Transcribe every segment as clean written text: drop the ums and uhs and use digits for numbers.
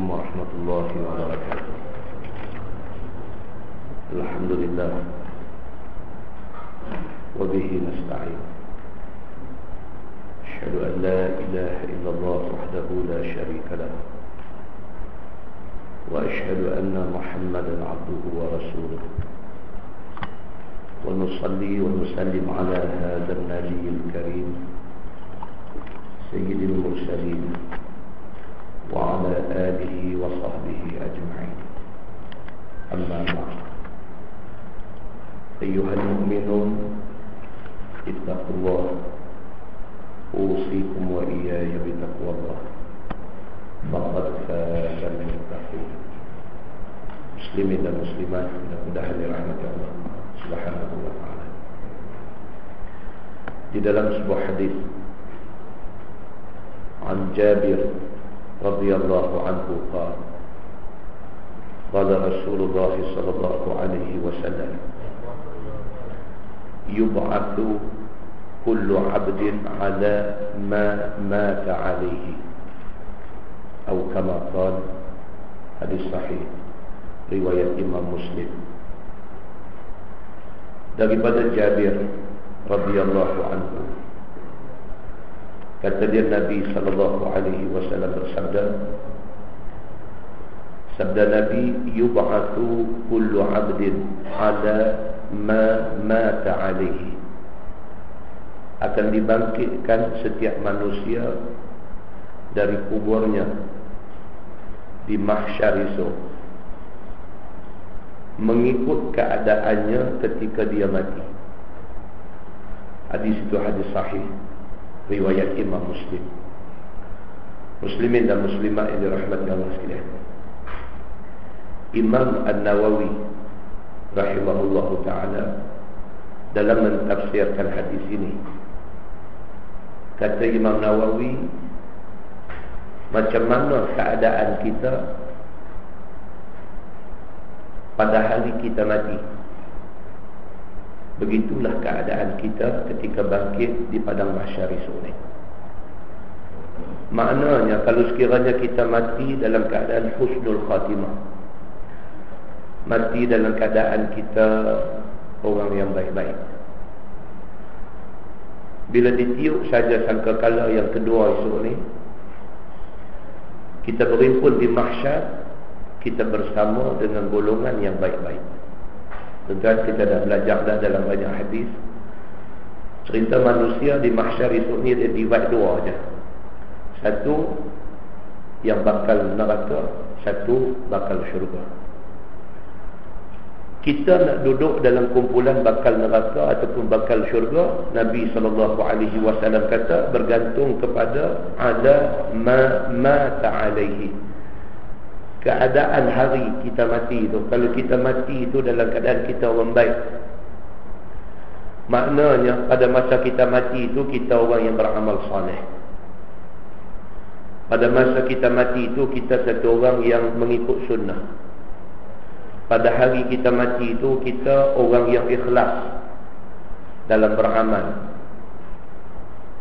warahmatullahi wabarakatuh. Alhamdulillah wa bihi nasta'in. Asyhadu an la ilaha illallah wahdahu la syarika lah wa asyhadu anna Muhammadan abduhu wa rasuluh. Wa nusalli wa nusallim ala hadzal nabiyil karim sayyidil mursalin wa ala alihi wa sahbihi ajma'in. Amma ba'd. Ayyuhal mu'minun, ittaqullah. Usikum wa iyaya bitaqwallah. Faqad fazal muttaqin. Muslimin dan muslimat, mudah-mudahan dirahmati Allah Subhanahu wa ta'ala. Di dalam sebuah hadis an Jabir radhiyallahu anhu qala qala Rasulullah sallallahu alaihi wasallam yub'atsu kullu 'abdin 'ala ma mata 'alaihi atau kama qala. Hadis sahih riwayat Imam Muslim. Daripada Jabir radhiyallahu anhu, kata dia, Nabi sallallahu alaihi wasallam bersabda, sabda Nabi, yub'atsu kullu 'abdin 'ala ma mata 'alaihi, akan dibangkitkan setiap manusia dari kuburnya di mahsyar esok mengikut keadaannya ketika dia mati. Hadis itu hadis sahih riwayat Imam Muslim. Muslimin dan muslimat yang dirahmati Allah sekalian, Imam An-Nawawi rahimahullahu ta'ala dalam mentafsirkan hadis ini, kata Imam Nawawi, macam mana keadaan kita pada hari kita mati, begitulah keadaan kita ketika bangkit di padang mahsyar esok ni. Maknanya kalau sekiranya kita mati dalam keadaan husnul khatimah, mati dalam keadaan kita orang yang baik-baik, bila ditiup saja sangkakala yang kedua esok ni, kita berhimpun di mahsyar, kita bersama dengan golongan yang baik-baik. Tuan-tuan, kita dah belajar dah dalam banyak hadis, cerita manusia di mahsyar esok ni dia divide dua aja. Satu yang bakal neraka, satu bakal syurga. Kita nak duduk dalam kumpulan bakal neraka ataupun bakal syurga, Nabi SAW kata bergantung kepada ada mata alaihi, keadaan hari kita mati itu. Kalau kita mati itu dalam keadaan kita orang baik, maknanya pada masa kita mati itu kita orang yang beramal soleh. Pada masa kita mati itu kita satu orang yang mengikut sunnah. Pada hari kita mati itu kita orang yang ikhlas dalam beramal,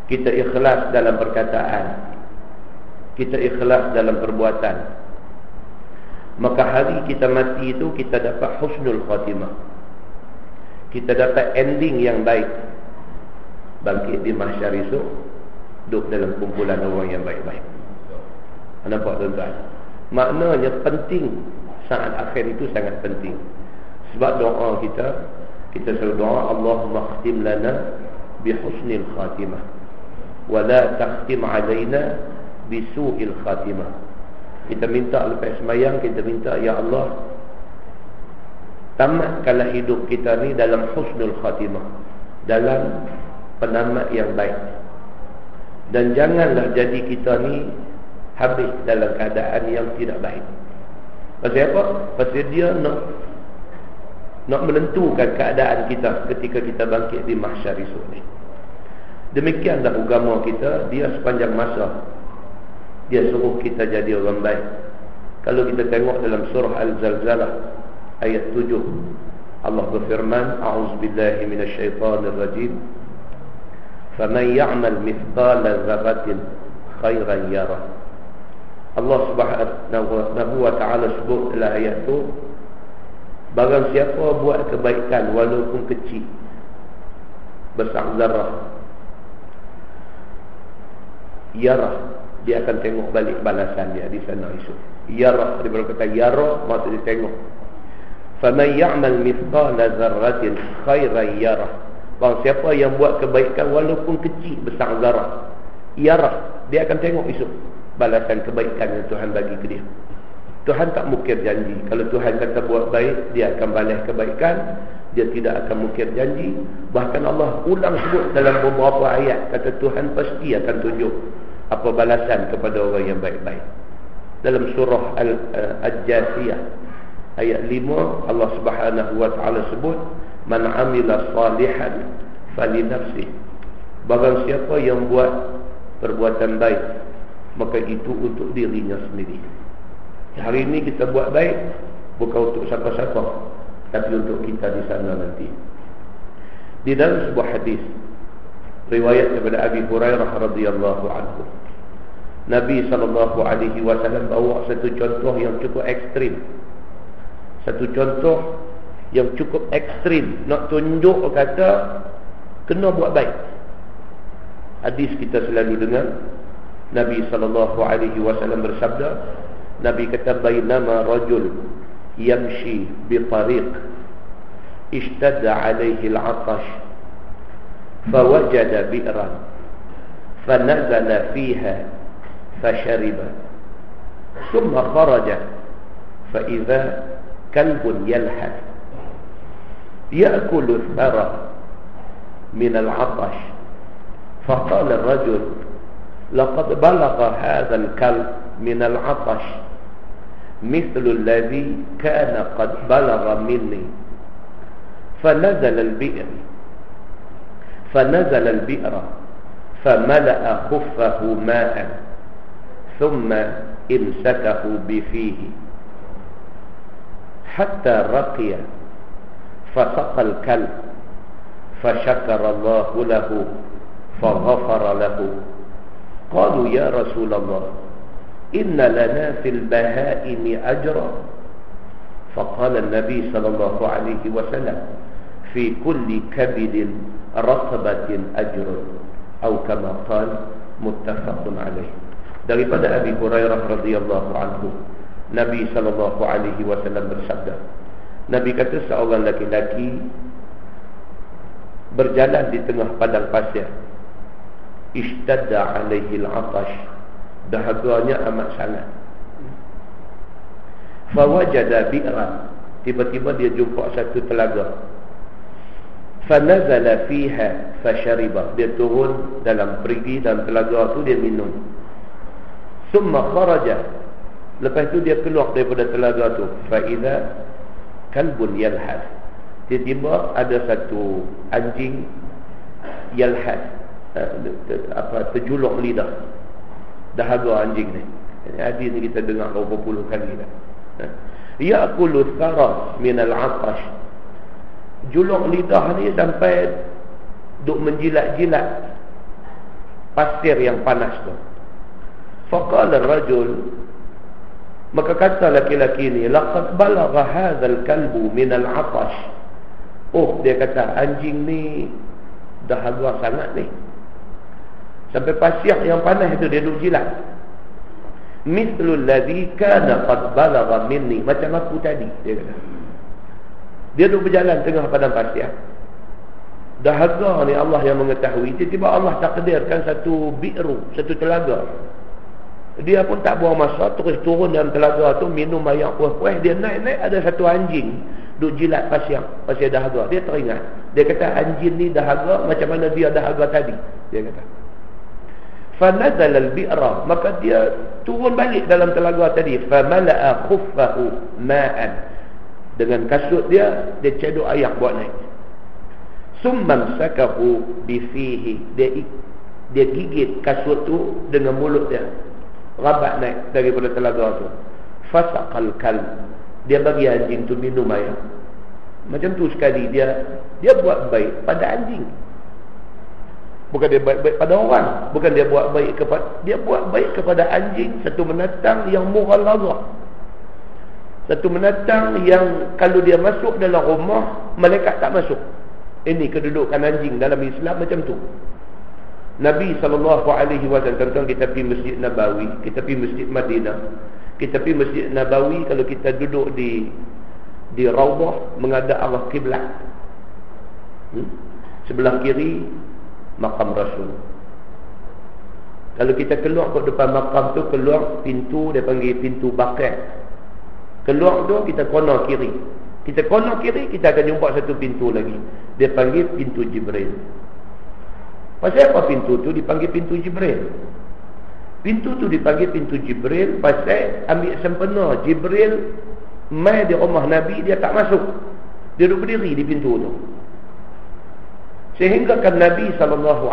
kita ikhlas dalam perkataan, kita ikhlas dalam perbuatan. Maka hari kita mati itu kita dapat husnul khatimah, kita dapat ending yang baik, bangkit di mahsyar esok, duduk dalam kumpulan orang yang baik-baik. Nampak tuan-tuan? Maknanya penting, saat akhir itu sangat penting. Sebab doa kita selalu doa, Allahumma khtim lana bi husnil khatimah wa la takhtim alaina bi su'il khatimah. Kita minta lepas sembahyang, kita minta, ya Allah, tamatkanlah hidup kita ni dalam husnul khatimah, dalam penamat yang baik, dan janganlah jadi kita ni habis dalam keadaan yang tidak baik. Pasal apa? Pasal dia nak menentukan keadaan kita ketika kita bangkit di mahsyar esok ni. Demikianlah agama kita, dia sepanjang masa dia suruh kita jadi orang baik. Kalau kita tengok dalam surah Al-Zalzalah ayat 7, Allah berfirman, a'udzubillahi minasyaitonir rajim, faman ya'mal mithqala dzarratin khairan yarah Allah Subhanahu wa ta'ala sebut dalam ayat tu, barang siapa buat kebaikan walaupun kecil, besar zarah, yarah, dia akan tengok balik balasan dia di sana esok. Yarah, dia berkata yarah, maksud dia tengok. Faman ya'mal mithqala dzarratin khairan yarah. Barang siapa yang buat kebaikan walaupun kecil, besar zarah, yarah, dia akan tengok esok balasan kebaikan yang Tuhan bagi ke dia. Tuhan tak mukir janji. Kalau Tuhan kata buat baik, dia akan balas kebaikan. Dia tidak akan mukir janji. Bahkan Allah ulang sebut dalam beberapa ayat, kata Tuhan pasti akan tunjuk apa balasan kepada orang yang baik-baik. Dalam surah Al-Jasiyah ayat 5, Allah Subhanahu wa ta'ala sebut, man amila salihan falinafsih. Barang siapa yang buat perbuatan baik, maka itu untuk dirinya sendiri. Hari ini kita buat baik bukan untuk siapa-siapa, tapi untuk kita di sana nanti. Di dalam sebuah hadis riwayat daripada Abi Hurairah radhiyallahu anhu, Nabi SAW bawa satu contoh yang cukup ekstrim. Satu contoh yang cukup ekstrim, nak tunjuk kata kena buat baik. Hadis kita selalu dengar, Nabi SAW bersabda, Nabi kata, bainama rajul yamshi bi tariq ishtadda alaihi al-'atash fawajada bi'ran fanazala fiha fashariba thumma kharaja فإذا كلب يلحث يأكل الثرى من العطش فقال الرجل لقد بلغ هذا الكلب من العطش مثل الذي كان قد بلغ مني فنزل البئر فملأ خفه ماء ثم امسكه بفيه حتى رقي فسقى الكلب فشكر الله له فغفر له. قالوا يا رسول الله إن لنا في البهائم أجرا. فقال النبي صلى الله عليه وسلم في كل كبد رطبة أجر أو كما قال متفق عليه. Daripada Abi Hurairah radhiyallahu anhu, Nabi sallallahu alaihi wasallam bersabda, Nabi kata seorang laki-laki berjalan di tengah padang pasir, ishtadda alaihi al-'atash, dahaganya amat sangat. Fawajada bi'ran, tiba-tiba dia jumpa satu telaga. Fanazala fiha fashariba, dia turun dalam, pergi dalam telaga tu, dia minum. Summa kharaja, lepas tu dia keluar daripada telaga tu. Fa'idha kalbun yalhath, tiba-tiba ada satu anjing yalhath, terjuluk lidah. Dahaga anjing ni. Hadis ni kita dengar berapa puluh kali dah. Ya'kulu thara min al-'atash, juluk lidah ni sampai duk menjilat-jilat pasir yang panas tu. Faqala ar-rajul, maka kata laki-laki ni, laqad balagha hadzal kalbu min al-'atash. Oh, dia kata anjing ni dahaga sangat ni, sampai pasir yang panas itu dia duk jilat. Mithlul ladzi kana qad balagha minni, macam aku tadi, dia kata. Dia duk berjalan tengah padang pasir. Dahaga ni Allah yang mengetahui. Tiba-tiba Allah takdirkan satu bi'ru, satu telaga. Dia pun tak buang masa, terus turun dalam telaga tu, minum air puas-puas. Dia naik-naik, ada satu anjing duk jilat pasir dahaga. Dia teringat, dia kata anjing ni dahaga macam mana dia dahaga tadi, dia kata. Fanazal al-bi'ra, maka dia turun balik dalam telaga tadi. Famala'a khuffahu ma'an, dengan kasut dia cedok air buat naik. Summan sakahu bifihi, dia gigit kasut tu dengan mulut dia, rabat naik daripada telaga tu. Fasaqal kalb, dia bagi anjing tu minum air. Macam tu sekali dia buat baik pada anjing. Bukan dia baik-baik pada orang, bukan dia buat baik kepada anjing, satu binatang yang mughalladhah. Satu binatang yang kalau dia masuk dalam rumah, malaikat tak masuk. Ini kedudukan anjing dalam Islam macam tu. Nabi SAW, tuan-tuan, kita pergi Masjid Nabawi, kita pergi Masjid Madinah, kita pergi Masjid Nabawi, kalau kita duduk di Raudhah menghadap arah kiblat. Sebelah kiri makam Rasul. Kalau kita keluar ke depan makam tu, keluar pintu, dia panggil pintu Baqi'. Keluar tu kita corner kiri. Kita corner kiri, kita akan jumpa satu pintu lagi. Dia panggil pintu Jibril. Pasal apa pintu tu dipanggil pintu Jibril? Pintu tu dipanggil pintu Jibril pasal ambil sempena Jibril mai di rumah Nabi, dia tak masuk. Dia duduk berdiri di pintu tu. Sehingga kan Nabi SAW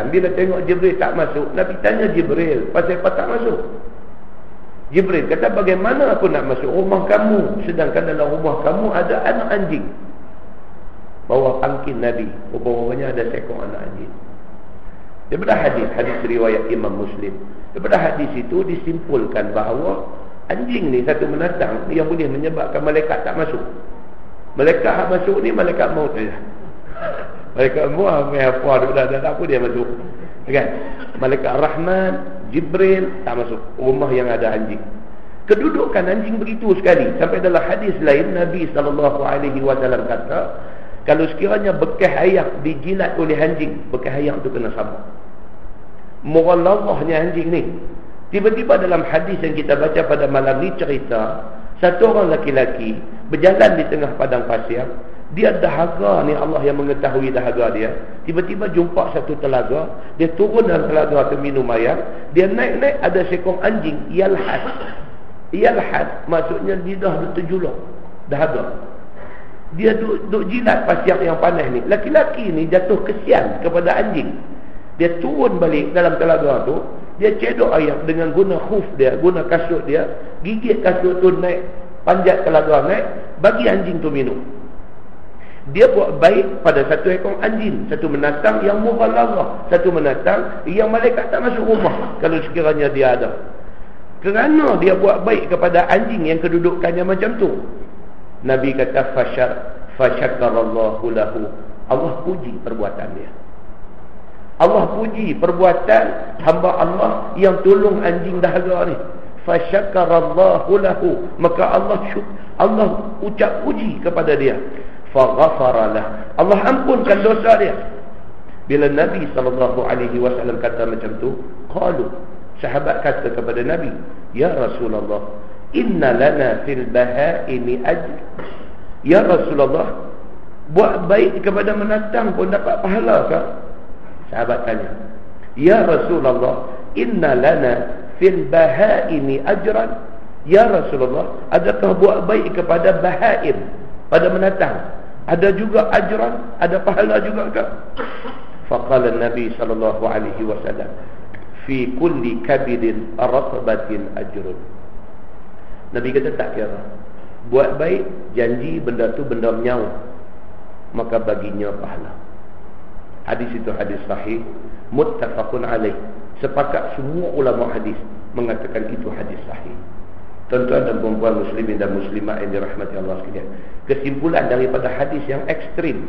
bila tengok Jibril tak masuk, Nabi tanya Jibril, pasal apa tak masuk? Jibril kata, bagaimana aku nak masuk rumah kamu, sedangkan dalam rumah kamu ada anak anjing. Bawah pangkin Nabi, rupa-rupanya ada seekor anak anjing. Daripada hadis riwayat Imam Muslim, daripada hadis itu disimpulkan bahawa anjing ni satu binatang yang boleh menyebabkan malaikat tak masuk. Malaikat yang masuk ni malaikat maut saja. Malaikat maut dah apa dia masuk, kan? Malaikat Rahman, Jibril tak masuk rumah yang ada anjing. Kedudukan anjing begitu sekali, sampai dalam hadis lain Nabi SAW kata, kalau sekiranya bekas ayam dijilat oleh anjing, bekas ayam tu kena sabuk. Mughalladhahnya anjing ni. Tiba-tiba dalam hadis yang kita baca pada malam ni cerita, satu orang laki-laki berjalan di tengah padang pasir. Dia dahaga ni, Allah yang mengetahui dahaga dia. Tiba-tiba jumpa satu telaga, dia turun dalam telaga tu minum air. Dia naik-naik, ada seekor anjing yalhad. Yalhad maksudnya lidah dia terjulur, dahaga. Dia duk jilat pasir yang panas ni. Laki-laki ni jatuh kesian kepada anjing. Dia turun balik dalam telaga tu, dia cedok air dengan guna khuf dia, guna kasut dia, gigit kasut tu naik, panjat telaga naik, bagi anjing tu minum. Dia buat baik pada satu ekor anjing, satu binatang yang mughalladhah, satu binatang yang malaikat tak masuk rumah kalau sekiranya dia ada. Kerana dia buat baik kepada anjing yang kedudukannya macam tu, Nabi kata fasyakarallahu lahu. Allah puji perbuatan dia. Allah puji perbuatan hamba Allah yang tolong anjing dahaga ni. Fasyakarallahu lahu, maka Allah ucap puji kepada dia. Faghafaralah, Allah ampunkan dosa dia. Bila Nabi SAW kata macam tu, qalu, sahabat kata kepada Nabi, ya Rasulullah, inna lana fil bahaimi ajr. Ya Rasulullah, buat baik kepada binatang pun dapat pahala ke? Sahabat tanya, ya Rasulullah, inna lana fil bahaimi ajran. Ya Rasulullah, adakah buat baik kepada bahaim, pada binatang ada juga ajran, ada pahala juga ke? Faqala Nabi SAW, fi kulli kabidin ratbatin ajrun. Nabi kata tak kira. Buat baik, janji benda tu benda menyawa, maka baginya pahala. Hadis itu hadis sahih, muttafaqun alaih. Sepakat semua ulama hadis mengatakan itu hadis sahih. Tuan-tuan dan puan-puan muslimin dan muslimat yang dirahmati Allah sekalian, kesimpulan daripada hadis yang ekstrim.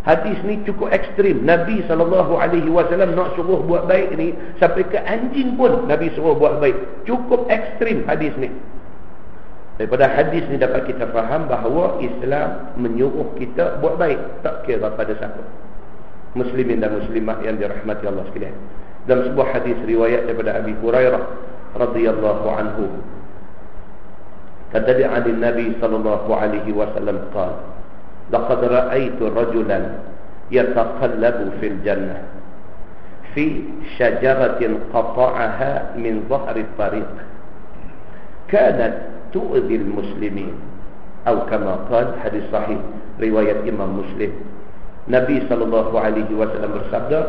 Hadis ni cukup ekstrim. Nabi SAW nak suruh buat baik ni, sampai ke anjing pun Nabi suruh buat baik. Cukup ekstrim hadis ni. Daripada hadis ni dapat kita faham bahawa Islam menyuruh kita buat baik, tak kira pada siapa. Muslimin dan muslimat yang dirahmati Allah sekalian. Dalam sebuah hadis riwayat daripada Abi Hurairah radhiyallahu anhu, kata dia dari Nabi SAW qala, laqad ra'aitu rajulan yataqallabu fil jannah fi syajaratin qata'aha min dhahri tariq kanat tu'dhi al-muslimin, atau kama qala, hadis sahih riwayat Imam Muslim. Nabi SAW bersabda,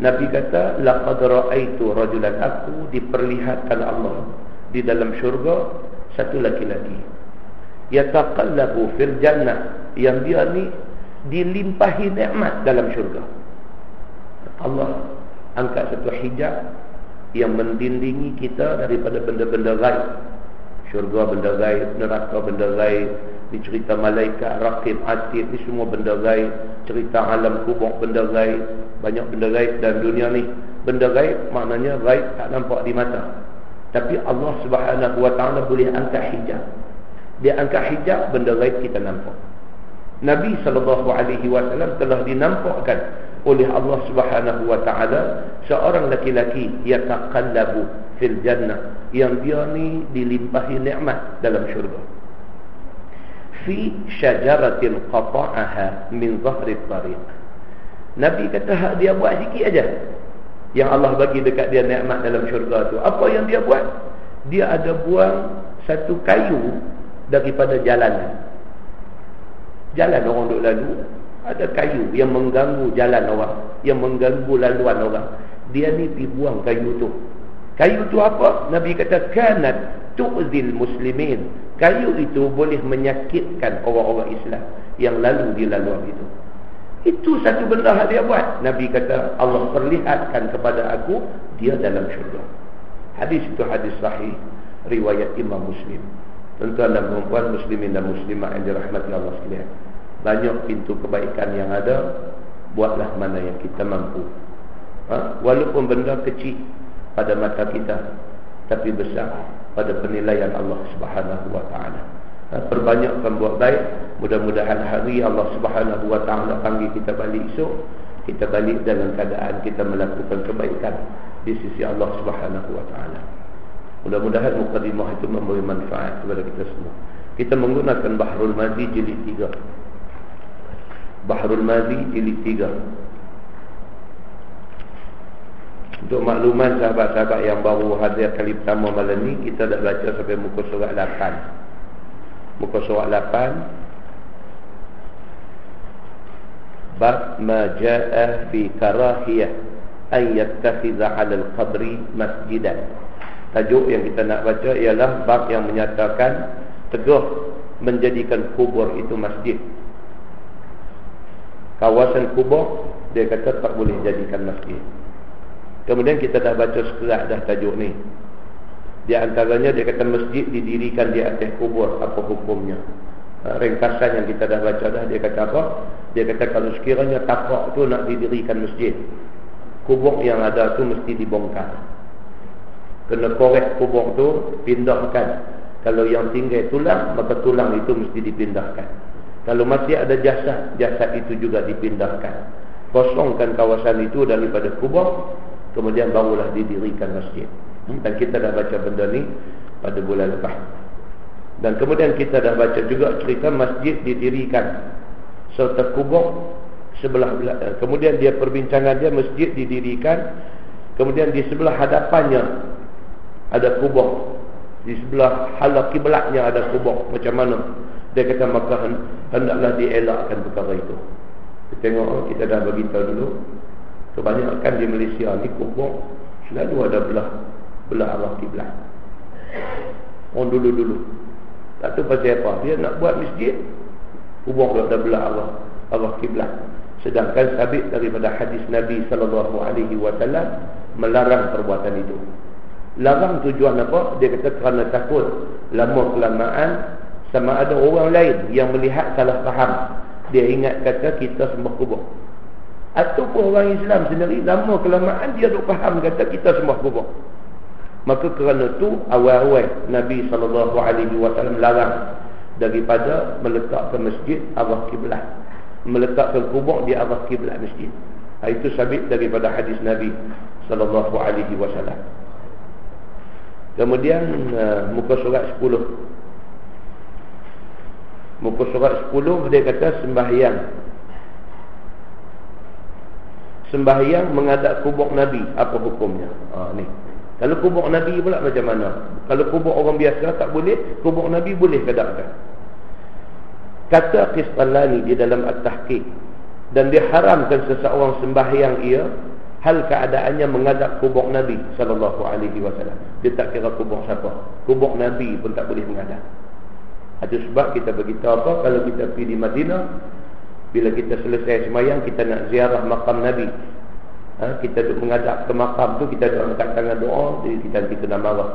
Nabi kata, laqad ra'aitu rajulan, aku diperlihatkan Allah di dalam syurga satu laki-laki yataqallabu fil jannah, yang dia ni dilimpahi nikmat dalam syurga. Allah angkat satu hijab yang mendindingi kita daripada benda-benda gaib. Syurga benda gaib, neraka benda gaib, ni cerita malaikat, raqib, atid, ni semua benda gaib. Cerita alam kubur benda gaib, banyak benda gaib dalam dunia ni. Benda gaib maknanya gaib tak nampak di mata, tapi Allah Subhanahu wa ta'ala boleh angkat hijab. Dia angkat hijab, benda gaib kita nampak. Nabi SAW telah dinampakkan oleh Allah Subhanahu wa ta'ala seorang laki-laki yataqallabu fil jannah, yang dia ni dilimpahi nikmat dalam syurga. Fi syajaratin qata'aha min zahri tariq. Nabi kata hak dia buat sikit aja yang Allah bagi dekat dia nikmat dalam syurga tu. Apa yang dia buat? Dia ada buang satu kayu daripada jalan. Jalan orang duk lalu, ada kayu yang mengganggu jalan orang, yang mengganggu laluan orang. Dia ni pergi buang kayu tu. Kayu tu apa? Nabi kata kanat tu'zil muslimin. Kayu itu boleh menyakitkan orang-orang Islam yang lalu di laluan itu. Itu satu benda yang dia buat. Nabi kata Allah perlihatkan kepada aku dia dalam syurga. Hadis itu hadis sahih riwayat Imam Muslim. Tuan-tuan dan perempuan muslimin dan muslimat yang dirahmati Allah sekalian, banyak pintu kebaikan yang ada. Buatlah mana yang kita mampu. Walaupun benda kecil pada mata kita, tapi besar pada penilaian Allah Subhanahu wa ta'ala. Perbanyakkan buat baik. Mudah-mudahan hari Allah Subhanahu wa ta'ala panggil kita balik esok, kita balik dalam keadaan kita melakukan kebaikan di sisi Allah Subhanahu wa ta'ala. Mudah-mudahan mukadimah itu memberi manfaat kepada kita semua. Kita menggunakan Bahrul Mazi jilid 3. Bahrul Mazi jilid 3. Untuk makluman sahabat-sahabat yang baru hadir kali pertama malam ni, kita dah baca sampai muka surat 8. Muka surat 8, bab ma jaa fi karahiyah an yattakhidha 'ala al-qabri masjidan. Tajuk yang kita nak baca ialah bab yang menyatakan teguh menjadikan kubur itu masjid. Kawasan kubur dia kata tak boleh jadikan masjid. Kemudian kita dah baca sekerat dah tajuk ni. Di antaranya dia kata masjid didirikan di atas kubur, apa hukumnya? Ringkasan yang kita dah baca dah, dia kata apa? Dia kata kalau sekiranya tapak tu nak didirikan masjid, kubur yang ada tu mesti dibongkar. Kena korek kubur tu, pindahkan. Kalau yang tinggal tulang, maka tulang itu mesti dipindahkan. Kalau masih ada jasad, jasad itu juga dipindahkan. Kosongkan kawasan itu daripada kubur, kemudian barulah didirikan masjid. Dan kita dah baca benda ni pada bulan lepas. Dan kemudian kita dah baca juga cerita masjid didirikan serta kubur sebelah. Kemudian dia perbincangan dia, masjid didirikan, kemudian di sebelah hadapannya ada kubur, di sebelah hala kiblatnya ada kubur. Macam mana? Dia kata maka hendaklah dielakkan perkara itu. Kita tengok, kita dah beritahu dulu, kebanyakan di Malaysia ni kubur selalu ada belah arah kiblat. Orang dulu-dulu tak tahu pasal apa, dia nak buat masjid, kubur ada belah arah kiblat. Sedangkan sabit daripada hadis Nabi SAW melarang perbuatan itu. Larang tujuan apa? Dia kata kerana takut lama kelamaan sama ada orang lain yang melihat salah faham, dia ingat kata kita sembah kubur. Ataupun orang Islam sendiri lama kelamaan dia duk faham kata kita sembah kubur. Maka kerana tu awal-awal Nabi SAW larang daripada meletakkan masjid arah kiblat, meletakkan kubur di arah kiblat masjid. Itu sabit daripada hadis Nabi SAW. Kemudian muka surat 10. Muka surat 10 dia kata sembahyang menghadap kubur Nabi, apa hukumnya? Ni. Kalau kubur Nabi pula macam mana? Kalau kubur orang biasa tak boleh, kubur Nabi boleh ke tak? Kata Qistalani di dalam At-Tahqiq, dan diharamkan seseorang sembahyang ia hal keadaannya menghadap kubur Nabi SAW. Dia tak kira kubur siapa, kubur Nabi pun tak boleh menghadap. Itu sebab kita beritahu apa, kalau kita pergi di Madinah, bila kita selesai semayang, kita nak ziarah makam Nabi. Kita duduk menghadap ke makam tu, kita duduk angkat tangan doa, jadi kita kena marah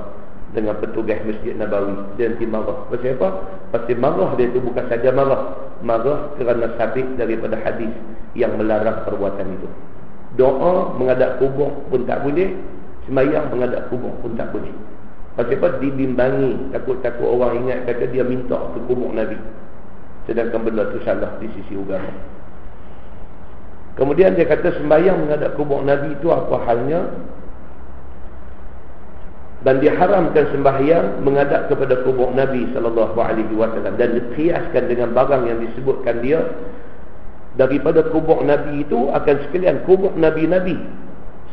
dengan petugas Masjid Nabawi. Dia nanti marah. Pasal apa? Pasal marah dia tu bukan saja marah kerana sabit daripada hadis yang melarang perbuatan itu. Doa menghadap kubur pun tak boleh, sembahyang menghadap kubur pun tak boleh. Pasal apa? Dibimbangi, takut-takut orang ingat kata dia minta ke kubur Nabi, sedangkan benda tu salah di sisi agama. Kemudian dia kata sembahyang menghadap kubur Nabi itu apa halnya, dan diharamkan sembahyang menghadap kepada kubur Nabi SAW, dan dikiaskan dengan barang yang disebutkan dia daripada kubur Nabi itu akan sekalian kubur Nabi-Nabi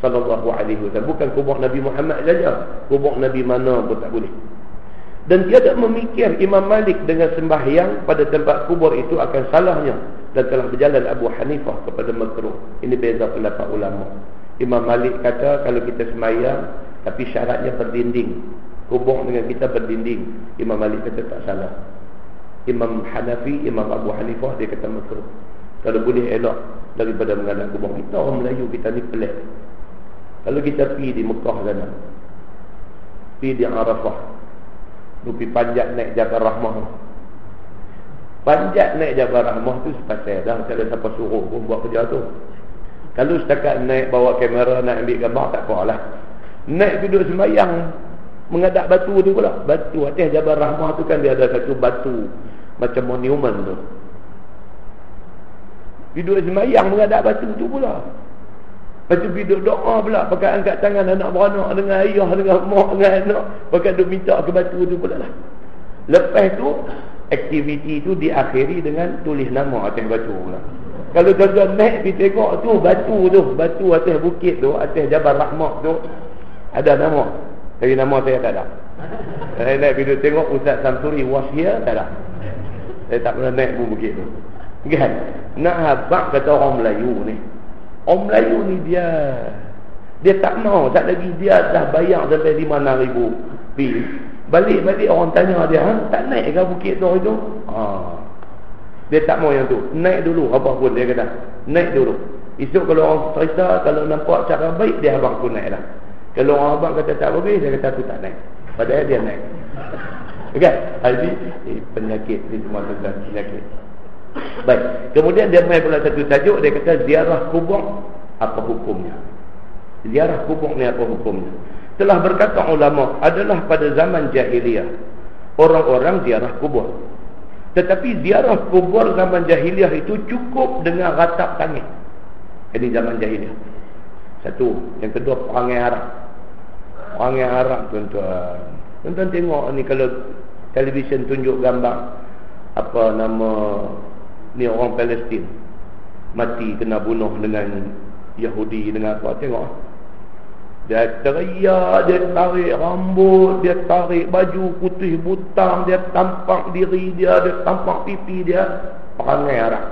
SAW, bukan kubur Nabi Muhammad saja, kubur Nabi mana pun tak boleh. Dan tiada memikir Imam Malik dengan sembahyang pada tempat kubur itu akan salahnya, dan telah berjalan Abu Hanifah kepada makruh. Ini beza pendapat ulama. Imam Malik kata kalau kita sembahyang tapi syaratnya berdinding, kubur dengan kita berdinding, Imam Malik kata tak salah. Imam Hanafi, Imam Abu Hanifah, dia kata makruh. Kalau boleh elok daripada menghadap kubur. Kita orang Melayu, kita ni pelik. Kalau kita pergi di Mekah sana, pergi di Arafah, pergi panjat naik Jabal Rahmah. Panjat naik Jabal Rahmah tu sepasal dah, tak ada siapa suruh pun buat kerja tu. Kalau setakat naik bawa kamera nak ambil gambar tak apalah. Naik duduk sembahyang menghadap batu tu pula. Batu atas Jabal Rahmah tu kan dia ada satu batu macam monumen tu. Duduk sembahyang menghadap batu tu pula. Lepas tu duduk doa pula, pakai angkat tangan anak beranak dengan ayah, dengan mak, dengan anak, pakai duduk minta ke batu tu pula lah. Lepas tu aktiviti tu diakhiri dengan tulis nama atas batu pula. Kalau tuan-tuan naik pergi tengok tu, batu atas bukit tu, atas Jabal Rahmah tu ada nama. Tapi nama saya tak ada. Saya naik pergi tengok Ustaz Samsuri was here, tak ada. Saya tak pernah naik pun bukit tu. Kan? Nak habaq kata orang Melayu ni. Orang Melayu ni dia tak mau, tak lagi dia dah bayar sampai 5,000 pi. Balik orang tanya dia, tak naik ke bukit tu itu? Dia tak mau yang tu. Naik dulu apa pun dia kata. Naik dulu. Esok kalau orang cerita, kalau nampak cara baik, dia abang pun naik lah. Kalau orang abang kata tak bagus, dia kata aku tak naik. Padahal dia naik. Kan? Jadi penyakit ni semua tentang penyakit. Baik. Kemudian dia main pula satu tajuk, dia kata ziarah kubur apa hukumnya? Ziarah kubur ni apa hukumnya? Telah berkata ulama, adalah pada zaman jahiliyah orang-orang ziarah kubur. Tetapi ziarah kubur zaman jahiliyah itu cukup dengan ratap tangan. Ini zaman jahiliyah. Satu. Yang kedua, perangai Arab. Perangai Arab, tuan-tuan. Tuan-tuan tengok ni kalau televisyen tunjuk gambar apa nama ni orang Palestin mati kena bunuh dengan Yahudi dengan apa, tengok dia teriak, dia tarik rambut, dia tarik baju putih butang, dia tampak diri dia tampak pipi dia. Perangai Arab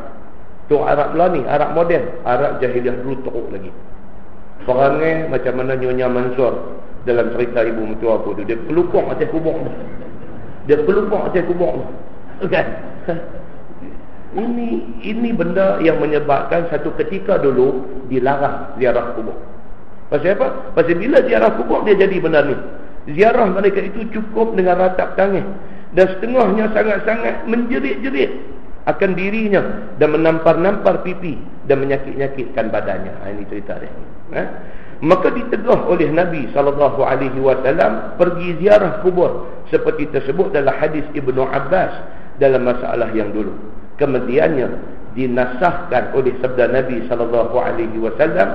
tu. Arab lah ni, Arab moden, Arab jahiliah dulu teruk lagi. Perangai macam mana Nyonya Mansur dalam cerita ibu mertua aku tu, dia pelupuk atas kubur kan. Ini benda yang menyebabkan satu ketika dulu dilarang ziarah kubur. Pasal apa? Pasal bila ziarah kubur dia jadi benda ni. Ziarah mereka itu cukup dengan ratap tangan, dan setengahnya sangat-sangat menjerit-jerit akan dirinya dan menampar-nampar pipi dan menyakit-nyakitkan badannya. Ini cerita dia. Maka ditegah oleh Nabi SAW pergi ziarah kubur seperti tersebut dalam hadis Ibnu Abbas dalam masalah yang dulu. Kemudiannya dinasahkan oleh sabda Nabi SAW,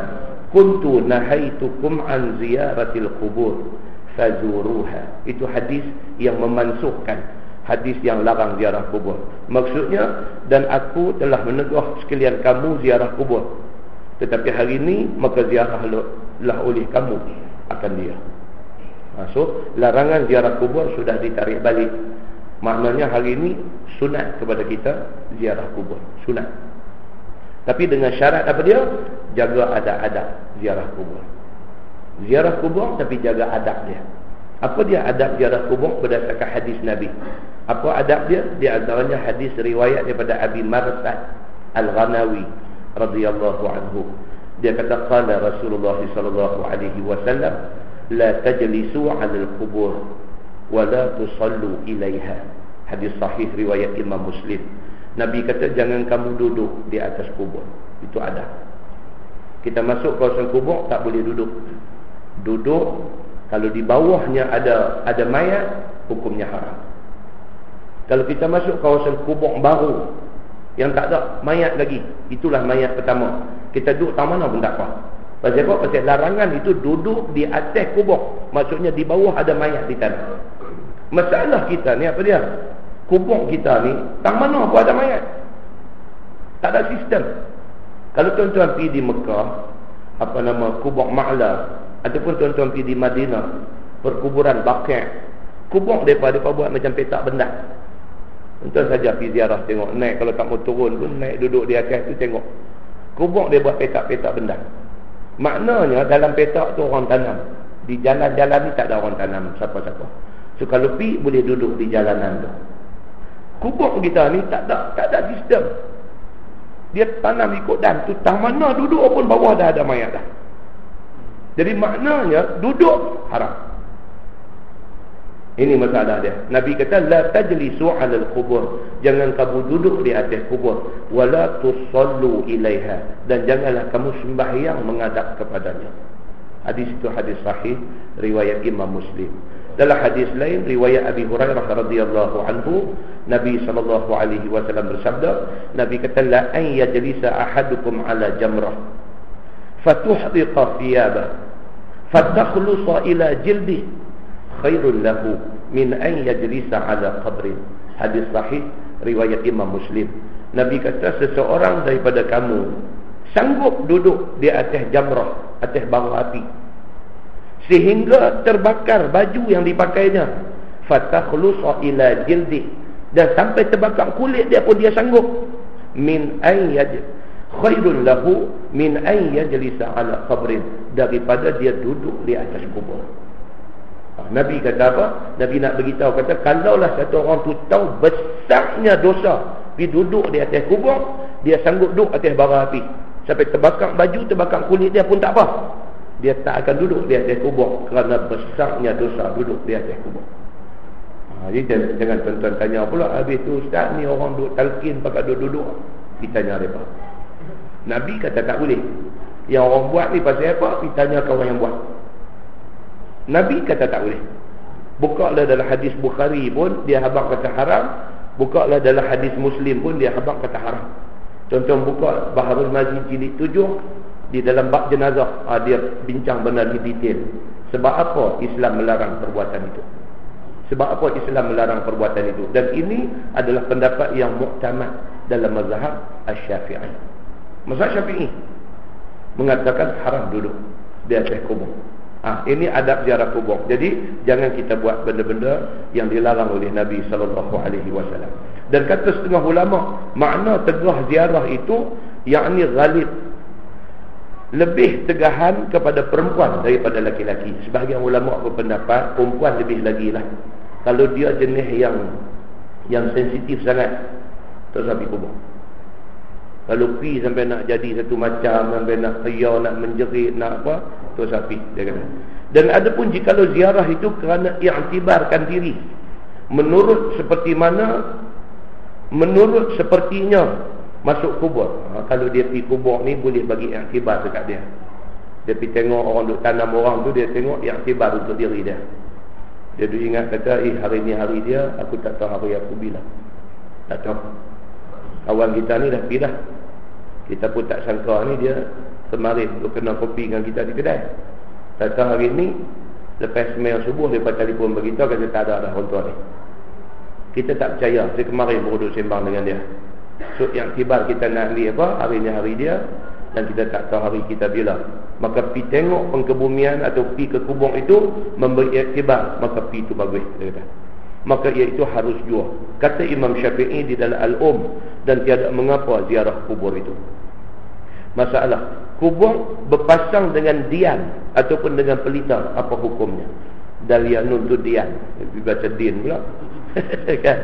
kuntu nahaitukum an ziyaratil qubur fazuruha. Itu hadis yang memansuhkan hadis yang larang ziarah kubur. Maksudnya, dan aku telah menegur sekalian kamu ziarah kubur, tetapi hari ini maka ziarahlah oleh kamu akan dia. So larangan ziarah kubur sudah ditarik balik. Maknanya hari ini sunat kepada kita ziarah kubur, sunat. Tapi dengan syarat apa dia? Jaga adab-adab ziarah kubur. Ziarah kubur tapi jaga adab dia. Apa dia adab ziarah kubur berdasarkan hadis Nabi? Apa adab dia? Di antaranya hadis riwayat daripada Abi Marsad Al-Ghanawi radhiyallahu anhu. Dia kata qala Rasulullah sallallahu alaihi wasallam la tajlisu 'alal qubur wa la tusallu ilaiha. Hadis sahih riwayat Imam Muslim. Nabi kata jangan kamu duduk di atas kubur. Itu ada. Kita masuk kawasan kubur tak boleh duduk. Duduk kalau di bawahnya ada mayat, hukumnya haram. Kalau kita masuk kawasan kubur baru yang tak ada mayat lagi, itulah mayat pertama, kita duduk tak mana pun tak apa. Pasal apa? Pasal larangan itu duduk di atas kubur. Maksudnya di bawah ada mayat di tanah. Masalah kita ni apa dia? Kubur kita ni tak mana pun ada mayat. Tak ada sistem. Kalau tuan-tuan pergi di Mekah, apa nama, kubur Ma'la, ataupun tuan-tuan pergi di Madinah, perkuburan Baqi', kubur mereka buat macam petak benda. Tuan saja pergi ziarah tengok, naik kalau tak mau turun pun naik duduk di atas tu tengok. Kubur dia buat petak-petak benda. Maknanya dalam petak tu orang tanam. Di jalan-jalan ni tak ada orang tanam siapa-siapa. So kalau pergi boleh duduk di jalanan tu. Kubur kita ni tak ada sistem. Dia tanam ikut dan tu tak mana duduk pun bawah dah ada mayat dah. Jadi maknanya duduk haram. Ini masalah dia. Nabi kata la tajlisu 'alal qubur. Jangan kamu duduk di atas kubur. Wala tusallu ilaiha. Dan janganlah kamu sembahyang menghadap kepadanya. Hadis itu hadis sahih riwayat Imam Muslim. Dalam hadis lain riwayat Abi Hurairah radhiyallahu anhu, Nabi sallallahu alaihi wasallam bersabda, Nabi kata la an yajlisa ahadukum 'ala jamrah fatuhriqa thiyaba fatakhlusa ila jildihi khairul lahu min an yajlisa 'ala qabrin. Hadis sahih riwayat Imam Muslim. Nabi kata seseorang daripada kamu sanggup duduk di atas jamrah, atas bara api, sehingga terbakar baju yang dipakainya, fatakhlusa ila jildi, dan sampai terbakar kulit dia pun dia sanggup, min an khairul lahu min an yajlisa 'ala qabrin, daripada dia duduk di atas kubur. Nabi kata apa? Nabi nak beritahu, kata kalaulah satu orang tu tahu besarnya dosa pergi duduk di atas kubur, dia sanggup duduk atas bara api sampai terbakar baju, terbakar kulit dia pun tak apa, dia tak akan duduk di atas kubur kerana besarnya dosa duduk di atas kubur. Jadi jangan tuan-tuan tanya pula, habis tu ustaz ni orang duduk talqin pakai duduk-duduk, kita tanya mereka. Nabi kata tak boleh. Yang orang buat ni pasal apa? Kita tanya ke orang yang buat. Nabi kata tak boleh. Bukalah dalam hadis Bukhari pun dia habaq kata haram. Bukalah dalam hadis Muslim pun dia habaq kata haram. Contoh buka Baharul Mazid jilid 7 di dalam bab jenazah, dia bincang benar di detail. Sebab apa Islam melarang perbuatan itu? Sebab apa Islam melarang perbuatan itu? Dan ini adalah pendapat yang muktamad dalam mazhab Asy-Syafi'i. Mazhab Syafi'i mengatakan haram duduk di atas kubur. Ini adab ziarah kubur. Jadi jangan kita buat benda-benda yang dilarang oleh Nabi sallallahu alaihi wasallam. Dan kata setengah ulama, makna tegah ziarah itu yakni ghalib, lebih tegahan kepada perempuan daripada laki-laki. Sebahagian ulama berpendapat perempuan lebih lagi lah. Kalau dia jenis yang sensitif sangat, tak sampai kubur. Kalau pi sampai nak jadi satu macam, sampai nak ria, nak menjerit, nak apa, tu sapi dia kata. Dan ada pun jikalau ziarah itu kerana i'tibarkan diri, menurut sepertinya masuk kubur. Kalau dia pergi kubur ni boleh bagi i'tibar dekat dia. Dia pergi tengok orang duk tanam orang tu, dia tengok i'tibar untuk diri dia. Dia duk ingat kata, hari ni hari dia, aku tak tahu hari aku bila. Tak tahu. Kawan kita ni dah pergi dah. Kita pun tak sangka ni dia kemarin duk kena kopi dengan kita di kedai. Tak tahu hari ni lepas sembahyang subuh dia telefon beritahu kata tak ada dah orang tua ni. Kita tak percaya. Dia kemarin baru duk sembang dengan dia. So yang tiba kita nak ambil apa, hari ni hari dia, dan kita tak tahu hari kita bila. Maka pi tengok pengkebumian atau pi ke kubur itu memberi iktibar, maka pi itu bagus dia kata. Maka iaitu harus jua. Kata Imam Syafi'i di dalam Al-Um, dan tiada mengapa ziarah kubur itu. Masalah kubur berpasang dengan dian ataupun dengan pelita, apa hukumnya? Dalianun tu dian, dibaca din pula. Kan?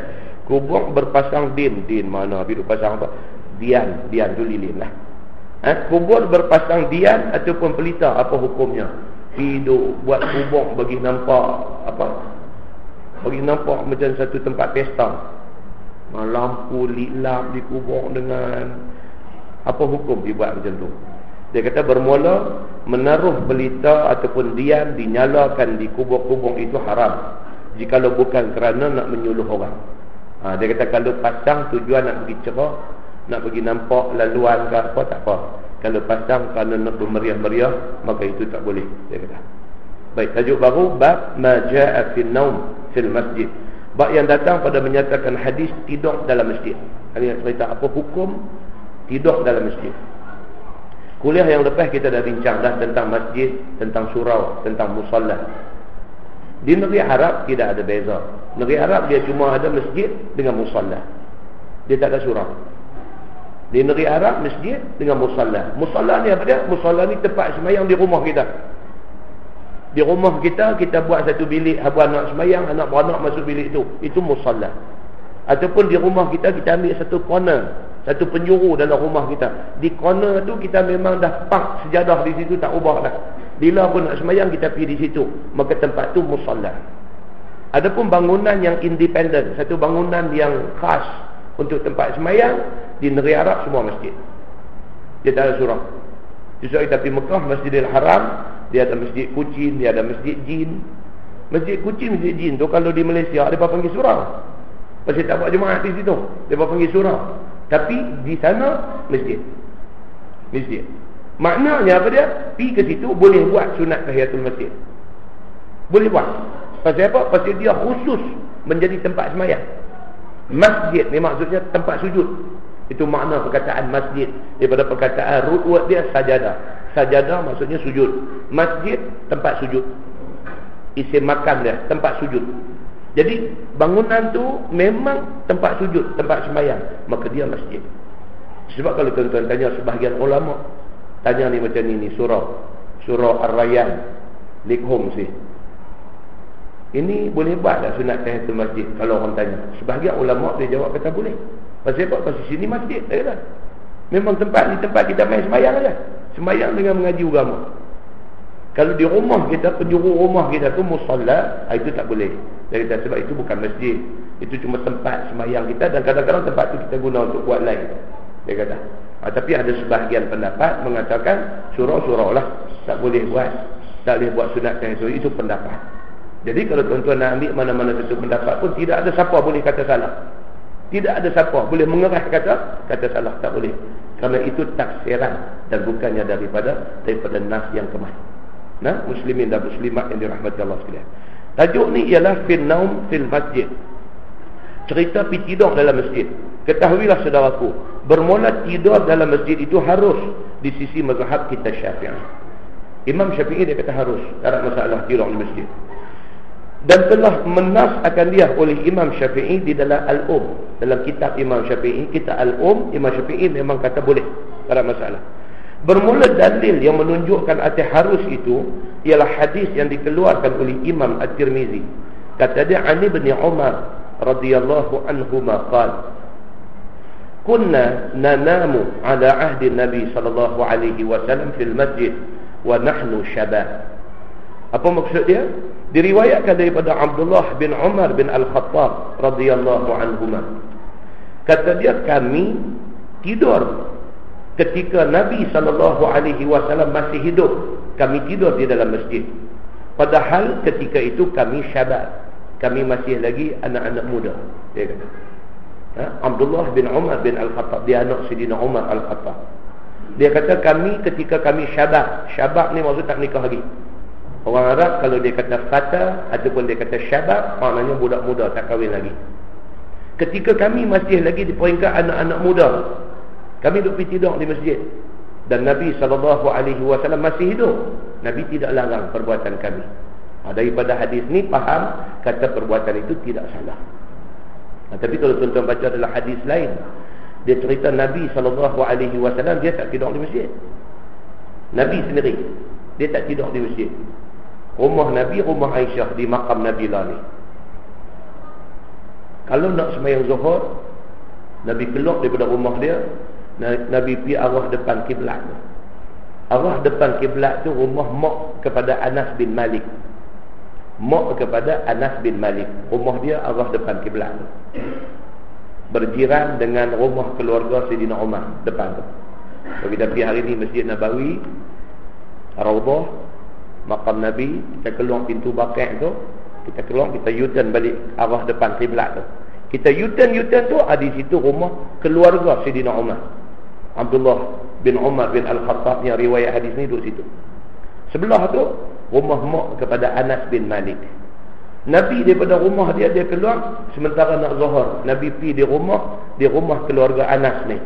Kubur berpasang din mana? Habis pasang apa? Dian tu lilin lah. Kubur berpasang dian ataupun pelita, apa hukumnya? Hidup buat kubur bagi nampak bagi nampak macam satu tempat pesta. Lampu lilap di kubur dengan apa hukum dibuat macam tu? Dia kata bermula menaruh pelita ataupun dian dinyalakan di kubur-kubur itu haram, jikalau bukan kerana nak menyuluh orang. Dia kata kalau pasang tujuan nak pergi cerah, nak pergi nampak laluan ke apa, tak apa. Kalau pasang kerana nak bermeriah-meriah, maka itu tak boleh, dia kata. Baik, tajuk baru, bab ma jaa fil naum fil masjid. Bab yang datang pada menyatakan hadis tidur dalam masjid. Ini nak cerita apa hukum tidur dalam masjid. Kuliah yang lepas kita dah bincang dah tentang masjid, tentang surau, tentang musalla. Di negeri Arab tidak ada beza. Negeri Arab dia cuma ada masjid dengan musalla. Dia tak ada surau. Di negeri Arab masjid dengan musalla. Musalla ni apa dia? Musalla ni tempat sembahyang di rumah kita. Di rumah kita, kita buat satu bilik abang anak sembahyang, anak beranak masuk bilik tu. Itu musalla. Ataupun di rumah kita, kita ambil satu corner, satu penjuru dalam rumah kita. Di corner tu kita memang dah park sejadah di situ, tak ubah dah. Bila pun nak sembahyang kita pergi di situ. Maka tempat tu musalla. Adapun bangunan yang independen, satu bangunan yang khas untuk tempat sembahyang, di negeri Arab semua masjid. Dia tak ada surau. Justru kita pergi Mekah, Masjidil Haram, dia ada masjid kucing, dia ada masjid jin. Masjid kucing, masjid jin tu kalau di Malaysia dia panggil surau. Pasal tak buat jemaah di situ, dia panggil surau. Tapi di sana masjid. Masjid. Maknanya apa dia? Pergi ke situ boleh buat sunat tahiyatul masjid. Boleh buat. Pasal apa? Pasal dia khusus menjadi tempat sembahyang. Masjid ni maksudnya tempat sujud. Itu makna perkataan masjid. Daripada perkataan root word dia sajadah. Sajadah maksudnya sujud. Masjid tempat sujud. Isim makan dia tempat sujud. Jadi bangunan tu memang tempat sujud, tempat sembahyang, maka dia masjid. Sebab kalau tuan-tuan tanya sebahagian ulama, tanya ni macam ni surau Ar-Rayyan, Lake Home sih. Ini boleh buat tak sunat tahiyatul masjid? Kalau orang tanya, sebahagian ulama dia jawab kata boleh. Pasal apa? Pasal sini masjid, dia kata. Memang tempat ni tempat kita main sembahyang aja. Sembahyang dengan mengaji agama. Kalau di rumah kita, penjuru rumah kita tu musalla, itu tak boleh. Dia kata sebab itu bukan masjid. Itu cuma tempat sembahyang kita, dan kadang-kadang tempat tu kita guna untuk buat lain. Dia kata. Tapi ada sebahagian pendapat mengatakan surau-surau lah tak boleh buat. Tak boleh buat sunat tahiyatul. Itu pendapat. Jadi kalau tuan-tuan nak ambil mana-mana satu pendapat pun, tidak ada siapa boleh kata salah. Tidak ada siapa boleh mengerah kata salah, tak boleh. Kerana itu tafsiran dan bukannya daripada nas yang kemah. Nah, muslimin dan muslimat yang dirahmati Allah sekalian. Tajuk ni ialah fil naum fil masjid. Cerita pi tidur dalam masjid. Ketahuilah saudaraku, bermula tidur dalam masjid itu harus di sisi mazhab kita Syafi'i. Imam Syafi'i dia kata harus, tak ada masalah tidur di masjid. Dan telah menas akan dia oleh Imam Syafi'i di dalam dalam kitab Imam Syafi'i, kitab Al-Um, Imam Syafi'i memang kata boleh, tak ada masalah. Bermula dalil yang menunjukkan atas harus itu ialah hadis yang dikeluarkan oleh Imam At-Tirmizi. Kata dia, Ali bin Umar radhiyallahu anhuma qala, kunna nanamu ala ahdi Nabi sallallahu alaihi wasallam fil masjid wa nahnu syabab. Apa maksud dia? Diriwayatkan daripada Abdullah bin Umar bin Al-Khattab radhiyallahu anhuma. Kata dia, kami tidur ketika Nabi sallallahu alaihi wasallam masih hidup. Kami tidur di dalam masjid. Padahal ketika itu kami syabab. Kami masih lagi anak-anak muda. Dia kata. Abdullah bin Umar bin Al-Khattab, dia anak Sayyidina Umar Al-Khattab. Dia kata kami ketika kami syabab. Syabab ni maksud tak nikah lagi. Orang Arab kalau dia kata fata ataupun dia kata syabab, maknanya budak muda tak kahwin lagi. Ketika kami masih lagi di peringkat anak-anak muda, kami duduk pergi tidur di masjid, dan Nabi SAW masih hidup. Nabi tidak larang perbuatan kami. Daripada hadis ni faham kata perbuatan itu tidak salah. Tapi kalau tuan-tuan baca dalam hadis lain, dia cerita Nabi SAW dia tak tidur di masjid. Nabi sendiri dia tak tidur di masjid. Rumah Nabi, rumah Aisyah di makam Nabi lah ni. Kalau nak sembahyang Zuhur, Nabi keluar daripada rumah dia, Nabi pi arwah depan kiblat. Arwah depan kiblat tu rumah mak kepada Anas bin Malik. Mak kepada Anas bin Malik. Rumah dia arwah depan kiblat tu. Berjiran dengan rumah keluarga Sayyidina Umar depan tu. Kalau kita pergi hari ni Masjid Nabawi, Raudhah, Maqam Nabi, kita keluar pintu Baqi' tu, kita keluar, kita U-turn balik arah depan kiblat tu. Kita U-turn tu ada di situ rumah keluarga Sayyidina Umar. Abdullah bin Umar bin Al-Khattab yang riwayat hadis ni duduk situ. Sebelah tu rumah mak kepada Anas bin Malik. Nabi daripada rumah dia keluar sementara nak zuhur. Nabi pi di rumah keluarga Anas ni.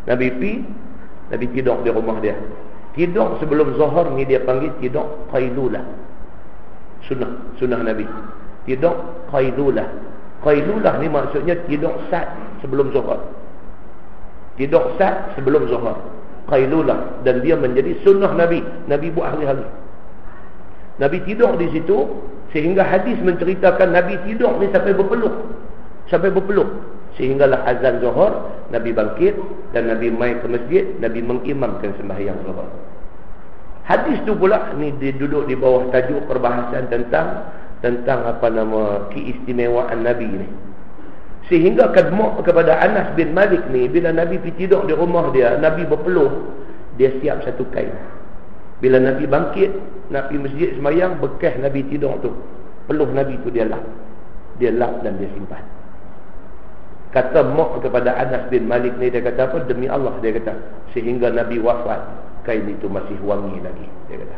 Nabi tidur di rumah dia. Tidur sebelum zuhur ni dia panggil tidur qailulah. Sunnah Nabi. Tidur qailulah. Qailulah ni maksudnya tidur sat sebelum zuhur. Tidur sat sebelum zuhur. Qailulah, dan dia menjadi sunnah Nabi. Nabi buat hari-hari. Nabi tidur di situ sehingga hadis menceritakan Nabi tidur ni sampai berpeluh. Sehinggalah azan zuhur, Nabi bangkit dan Nabi mai ke masjid, Nabi mengimamkan sembahyang zuhur. Hadis tu pula ni dia duduk di bawah tajuk perbahasan tentang apa nama keistimewaan Nabi ni. Sehingga kadmak kepada Anas bin Malik ni, bila Nabi pergi tidur di rumah dia, Nabi berpeluh, dia siap satu kain. Bila Nabi bangkit nak pergi masjid sembahyang, bekas Nabi tidur tu, peluh Nabi tu dia lap dan dia simpan. Kata mak kepada Anas bin Malik ni, dia kata apa? Demi Allah, dia kata, sehingga Nabi wafat, kain itu masih wangi lagi, dia kata.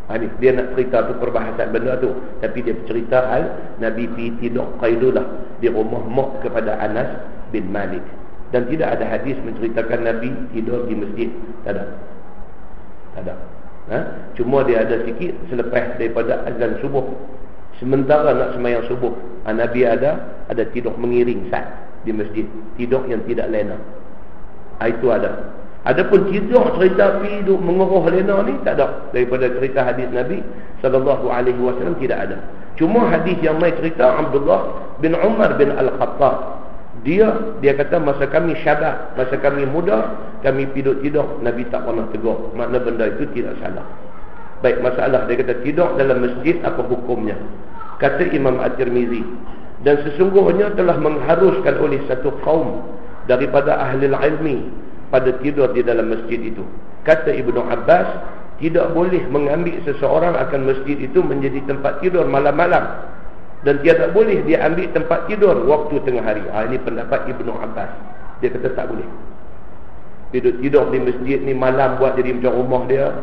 Ini dia nak cerita tu perbahasan benda tu, tapi dia cerita hal Nabi pergi tidur qailulah di rumah mak kepada Anas bin Malik. Dan tidak ada hadis menceritakan Nabi tidur di masjid. Tak ada. Cuma dia ada sikit selepas daripada azan subuh. Sementara nak sembahyang subuh, Nabi ada tidur mengiring sat di masjid, tidur yang tidak lena. Itu ada. Adapun tidur cerita pi duk mengeruh lena ni tak ada. Daripada cerita hadis Nabi sallallahu alaihi wasallam tidak ada. Cuma hadis yang mai cerita Abdullah bin Umar bin Al-Khattab. Dia kata masa kami syabab, masa kami muda, kami tidur Nabi tak pernah tegur. Makna benda itu tidak salah. Baik, masalah dia kata tidur dalam masjid apa hukumnya? Kata Imam At-Tirmizi, dan sesungguhnya telah mengharuskan oleh satu kaum daripada ahli ilmi pada tidur di dalam masjid itu. Kata Ibnu Abbas, tidak boleh mengambil seseorang akan masjid itu menjadi tempat tidur malam-malam, dan tidak boleh dia ambil tempat tidur waktu tengah hari. Ini pendapat Ibnu Abbas. Dia kata tak boleh. Tidur di masjid ni malam buat jadi macam rumah dia,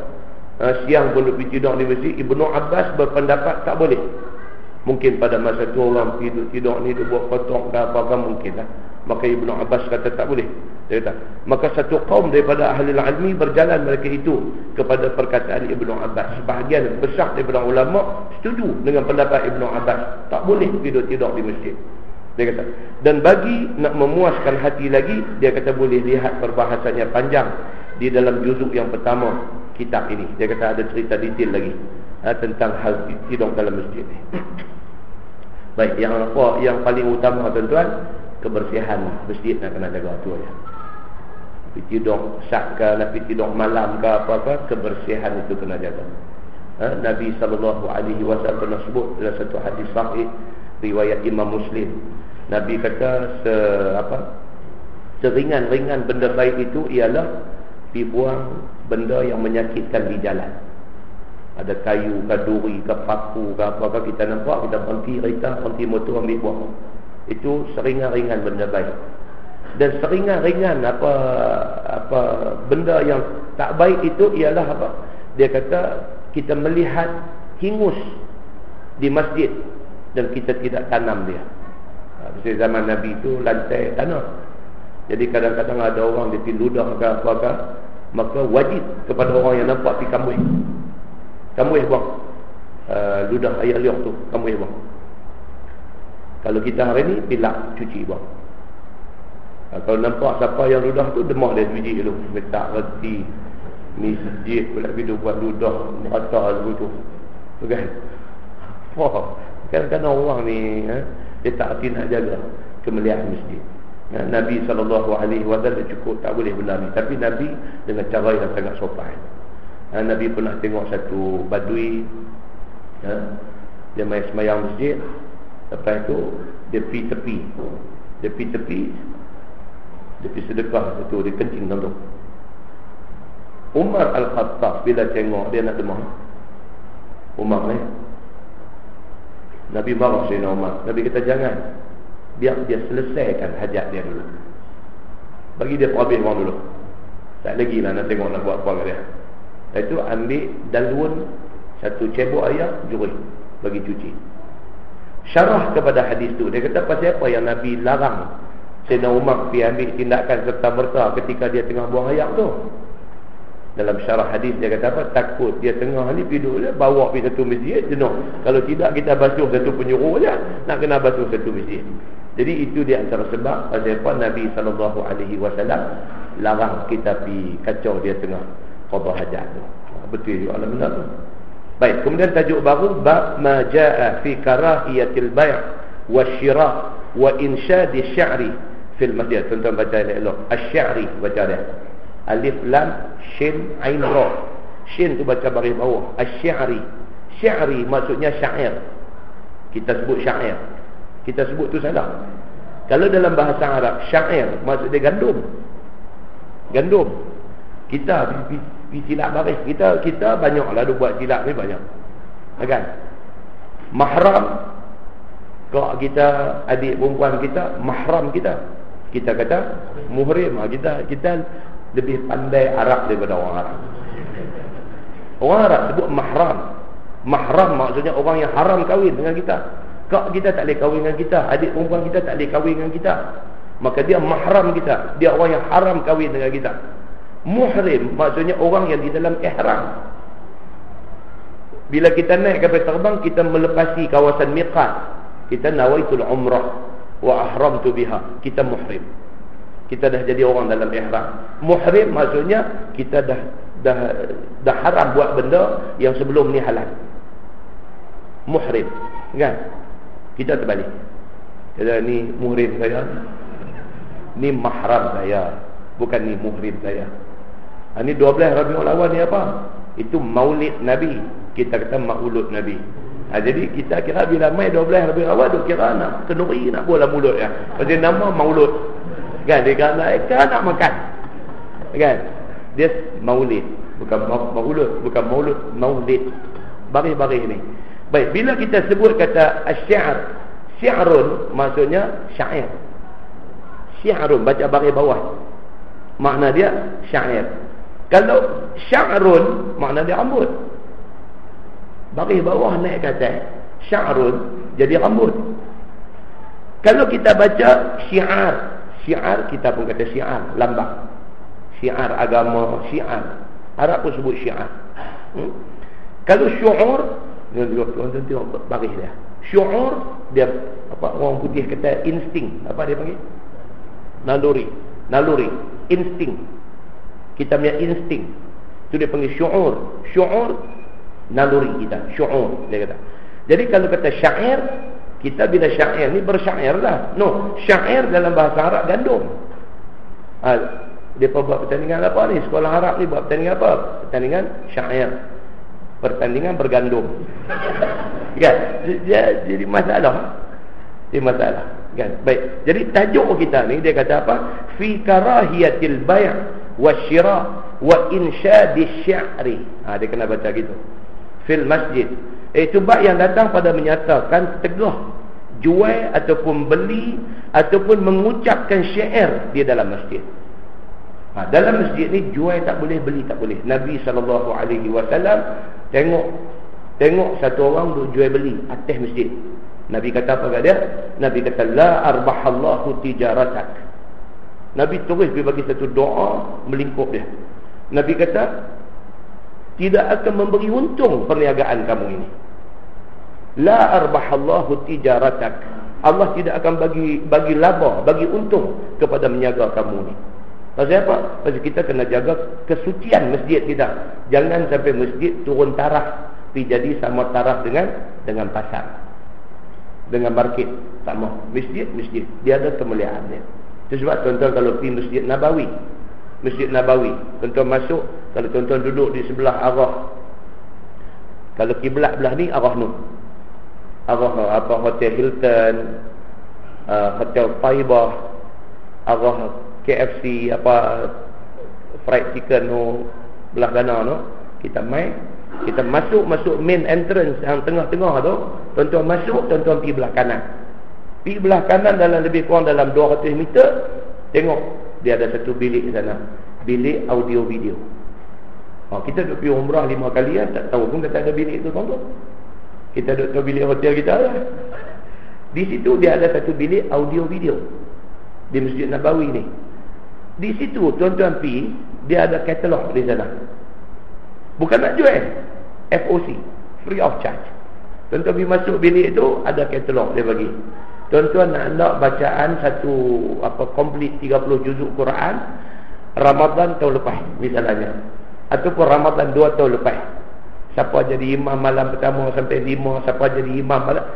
siang pun pergi tidur di masjid. Ibnu Abbas berpendapat tak boleh. Mungkin pada masa tu orang tidur ni dia buat kotak ke apa-apa mungkin lah. Maka Ibnu Abbas kata tak boleh. Dia kata, maka satu kaum daripada ahli ilmi berjalan mereka itu kepada perkataan Ibnu Abbas. Sebahagian besar daripada ulama setuju dengan pendapat Ibnu Abbas, tak boleh tidur di masjid. Dia kata, dan bagi nak memuaskan hati lagi, dia kata boleh lihat perbahasannya panjang di dalam juzuk yang pertama kitab ini. Dia kata ada cerita detail lagi tentang hal tidur dalam masjid ni. Baik, yang paling utama tuan-tuan, kebersihan masjid nak kena jaga tu aja. Tidur sat ke, nak tidur malam ke apa-apa, kebersihan itu kena jaga. Nabi SAW pernah sebut dalam satu hadis sahih riwayat Imam Muslim. Nabi kata seringan-ringan benda baik itu ialah dibuang benda yang menyakitkan di jalan. Ada kayu ke, duri ke, paku ke apa-apa, kita nampak, kita berhenti motor ambil buang. Itu seringan-ringan benda baik. Dan seringan-ringan apa benda yang tak baik itu ialah apa? Dia kata kita melihat hingus di masjid dan kita tidak tanam dia. Di zaman Nabi itu lantai tanah. Jadi kadang-kadang ada orang dia pergi ludah ke apa-apa, maka wajib kepada orang yang nampak pergi kambuh buang. Ludah air liur tu kambuh buang. Kalau kita hari ni pilak cuci buang. Kalau nampak siapa yang ludah tu, demah dia cuci dulu. Letak reti masjid pula bila buat ludah merata dulu tu. Kan? Kadang-kadang orang ni dia tak hati nak jaga kemuliaan masjid. Nabi SAW cukup tak boleh berlari, tapi Nabi dengan cara yang sangat sopan. Nabi pernah tengok satu badui, dia main semayang masjid. Lepas itu dia pergi tepi, dia pergi sedekah itu, dia kencing dalam tu. Umar Al-Khattab bila tengok dia nak demam, Umar ni, Nabi marah Sayyidina Umar. Nabi kata jangan, biar dia selesaikan hajat dia dulu, bagi dia habis orang dulu, tak lagi lah nak tengok nak buat apa kat dia. Lepas itu ambil dalun satu cebok air, juri bagi cuci. Syarah kepada hadis tu, dia kata pasal apa yang Nabi larang Sayyidina Umar pergi ambil tindakan serta-merta ketika dia tengah buang air tu. Dalam syarah hadis dia kata apa? Takut dia tengah ni pergi duduk dia, bawa pergi satu masjid jenuh. Kalau tidak kita basuh satu penjuru je, nak kena basuh satu masjid. Jadi itu di antara sebab pasal apa Nabi SAW larang kita pergi kacau dia tengah qada hajat tu. Betul juga lah benar tu. Baik, kemudian tajuk baru bab ma jaa fi karahiyatil bai' wasyira' wa insyad asy-sy'ri fil masjid. Tuan-tuan baca elok. Asy-sy'ri baca dia. Alif lam shin ain ra. Shin tu baca baris bawah. Asy-sy'ri. Sy'ri maksudnya syair. Kita sebut syair. Kita sebut tu salah. Kalau dalam bahasa Arab syair maksud dia gandum. Gandum. Kita silap baris. Kita banyaklah duk buat silap ni banyak. Kan? Mahram, kalau kita adik perempuan kita, mahram kita. Kita kata muhrim. Kita lebih pandai Arab daripada orang Arab. Orang Arab sebut mahram. Mahram maksudnya orang yang haram kahwin dengan kita. Kak kita tak boleh kahwin dengan kita, adik perempuan kita tak boleh kahwin dengan kita, maka dia mahram kita. Dia orang yang haram kahwin dengan kita. Muhrim maksudnya orang yang di dalam ihram. Bila kita naik kapal terbang, kita melepasi kawasan miqat, kita nawaitul umrah wa ahramtu biha, kita muhrim. Kita dah jadi orang dalam ihram. Muhrim maksudnya kita dah haram buat benda yang sebelum ni halal. Muhrim, kan? Kita terbalik. Kata ni muhrim saya, ni mahram saya, bukan ni muhrim saya. Ini 12 Rabiul Awal ni apa? Itu maulid Nabi. Kita kata maulud Nabi. Jadi kita kira bila mai 12 Rabiul Awal tu kira nak kenduri nak bola mulut ya. Pasal nama maulud. Kan dia kata nak makan. Kan? Dia maulid, bukan maulud, bukan maulud, maulid. Baris-baris ni. Baik, bila kita sebut kata asy-syi'r, syi'run maksudnya syair. Syi'run baca baris bawah. Makna dia syair. Kalau sya'run makna dia rambut. Baris bawah naik ke atas, sya'run jadi rambut. Kalau kita baca syiar, syiar kita pun kata syiar, lambang. Syiar agama, syiar. Arab pun sebut syiar. Kalau syu'ur, tuan-tuan tengok baris dia. Syu'ur dia apa orang putih kata insting. Apa dia panggil? Naluri, insting. Kita punya insting. Itu dia panggil syu'ur. Syu'ur naluri kita, syu'ur dia kata. Jadi kalau kata syair, kita bila syair ni bersyair lah. No, syair dalam bahasa Arab gandum. Dia buat pertandingan apa ni? Sekolah Arab ni buat pertandingan apa? Pertandingan syair. Pertandingan bergandum. Kan? Jadi masalah. Dia masalah. Kan? Baik. Jadi tajuk kita ni dia kata apa? Fi karahiyatil bai' wasyira' wa insyadis syi'ri. Dia kena baca gitu. Fil masjid. Itu bab yang datang pada menyatakan tegah jual ataupun beli ataupun mengucapkan syair di dalam masjid. Dalam masjid ni jual tak boleh, beli tak boleh. Nabi SAW tengok satu orang duk jual beli atas masjid. Nabi kata apa kat dia? Nabi kata la arbahallahu tijaratak. Nabi terus bagi satu doa melingkup dia. Nabi kata tidak akan memberi untung perniagaan kamu ini. La arbahallahu tijaratak. Allah tidak akan bagi laba, bagi untung kepada meniaga kamu ni. Pasal apa? Pasal kita kena jaga kesucian masjid kita. Jangan sampai masjid turun taraf, pergi jadi sama taraf dengan pasar, dengan market. Tak mau. Masjid dia ada kemuliaan dia. Itu sebab tuan-tuan kalau pergi Masjid Nabawi, tuan-tuan masuk, kalau tuan-tuan duduk di sebelah arah, kalau kiblat belah ni arah nu, arah apa Hotel Hilton, Hotel Taibah, arah KFC, apa fried chicken tu belah kanan tu, kita masuk main entrance yang tengah-tengah tu, tuan-tuan masuk, tuan-tuan pergi belah kanan. Pergi belah kanan dalam lebih kurang dalam 200 meter, tengok dia ada satu bilik sana, bilik audio video. Kita duduk pergi umrah 5 kali tak tahu pun kata ada bilik tu tuan-tuan. Kita duduk ke bilik hotel kita lah. Di situ dia ada satu bilik audio video di Masjid Nabawi ni. Di situ tuan-tuan pergi, dia ada katalog di sana. Bukan nak jual, FOC, free of charge. Tuan-tuan pergi masuk bilik itu, ada katalog dia bagi. Tuan-tuan nak bacaan satu complete 30 juzuk Quran Ramadan tahun lepas misalnya, ataupun Ramadan 2 tahun lepas. Siapa jadi imam malam pertama sampai 5, siapa jadi imam malam,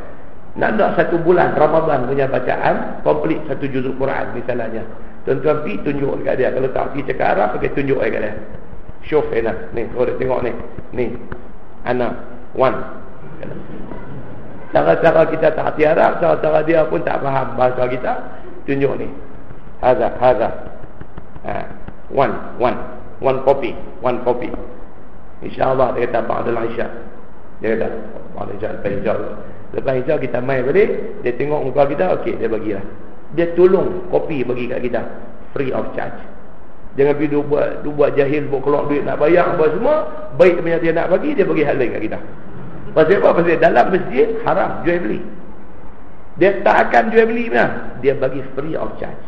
nak 1 bulan Ramadan punya bacaan complete satu juzuk Quran misalnya. Tuan-tuan pergi tunjuk dekat dia. Kalau tak pergi cakap Arab, pakai tunjuk dekat dia. Syuf ni, kau dah tengok ni ana one. Cara-cara kita tak hati Arab, cara-cara dia pun tak faham bahasa kita, tunjuk ni. Haza. One copy. InsyaAllah dia kata ba'dal Isya. Dia kata ba'dal Isya, lepas Isya kita mai balik, dia tengok muka kita, okey, dia bagilah. Dia tolong kopi bagi kat kita free of charge. Jangan pergi buat jahil, buat keluar duit nak bayar apa semua. Baik punya dia nak bagi, dia bagi hal lain kat kita. Pasal apa? Pasal dalam masjid haram jual beli. Dia tak akan jual beli punya, dia bagi free of charge.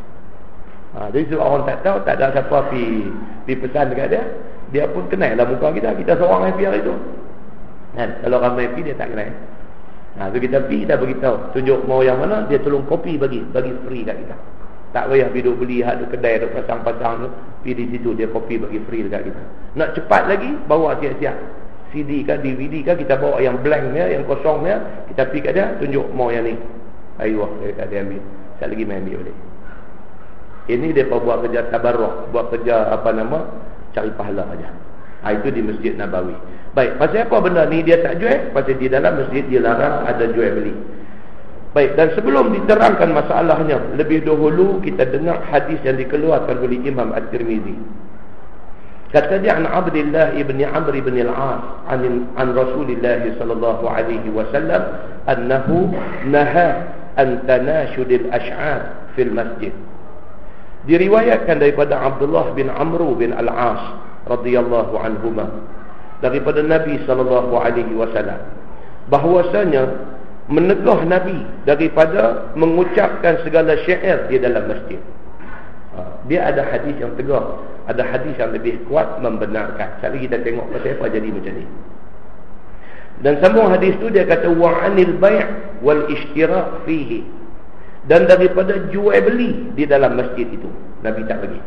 Jadi sebab orang tak tahu, tak ada siapa pergi pesan dekat dia, dia pun kenal lah muka kita. Kita seorang yang pergi hari tu kan? Kalau ramai pergi, dia tak kenal. So kita pergi, kita beritahu, tunjuk mau yang mana, dia tolong kopi bagi free kat kita. Tak payah pergi duk beli hak kedai duk pasang-pasang tu, pergi di situ dia kopi bagi free dekat kita. Nak cepat lagi, bawa siap-siap CD kan, DVD kan, kita bawa yang blank dia, yang kosong dia, kita pergi kat dia, tunjuk mau yang ni. Ayuh, dia ambil. Sekali lagi main ambil boleh. Ini dia buat kerja tabarruk, buat kerja cari pahala aja. Itu di Masjid Nabawi. Baik, pasal apa benda ni dia tak jual? Pasal di dalam masjid dia larang ada jual beli. Baik, dan sebelum diterangkan masalahnya, lebih dahulu kita dengar hadis yang dikeluarkan oleh Imam At-Tirmizi. Kata dia, an Abdullah ibn Amr ibn al-As an Rasulullah sallallahu alaihi wasallam annahu naha an tanashudil ash'ar fil masjid. Diriwayatkan daripada Abdullah bin Amr bin al-As radhiyallahu anhuma, daripada Nabi sallallahu alaihi wasallam, bahwasanya menegah Nabi daripada mengucapkan segala syair di dalam masjid. Dia ada hadis yang tegar, ada hadis yang lebih kuat membenarkan. Sekali kita tengok pasal apa jadi macam ni. Dan sambung hadis tu dia kata wa anil bai' wal ishtirak fihi, dan daripada jual beli di dalam masjid itu Nabi tak bagi.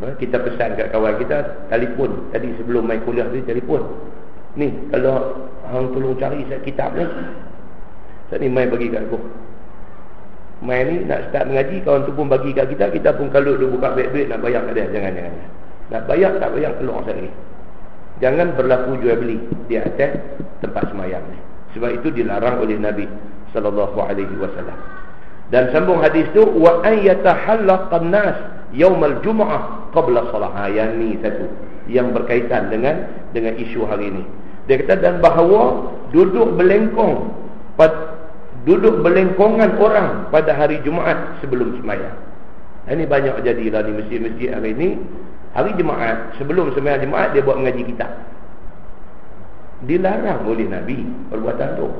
Kita pesan kat kawan kita, telefon tadi sebelum mai kuliah ni, telefon ni, kalau hang tolong cari saya kitab ni, saya ni mai bagi kat aku. Mai ni nak start mengaji, kawan tu pun bagi kat kita, kita pun kalau dia buka duit nak bayar kat dia. Jangan. Nak bayar tak bayar, keluar sekali. Jangan berlaku jual beli di atas tempat sembahyang ni. Sebab itu dilarang oleh Nabi sallallahu alaihi wasallam. Dan sambung hadis tu, wa an yatahallaqan nas yaumal jumu'ah qabla salat. Yang ni satu yang berkaitan dengan isu hari ini. Dia kata, dan bahawa duduk belengkongan orang pada hari Jumaat sebelum sembahyang. Ini banyak jadilah di masjid-masjid hari ini. Hari Jumaat, sebelum sembahyang Jumaat, dia buat mengaji kitab. Dilarang oleh Nabi perbuatan tu.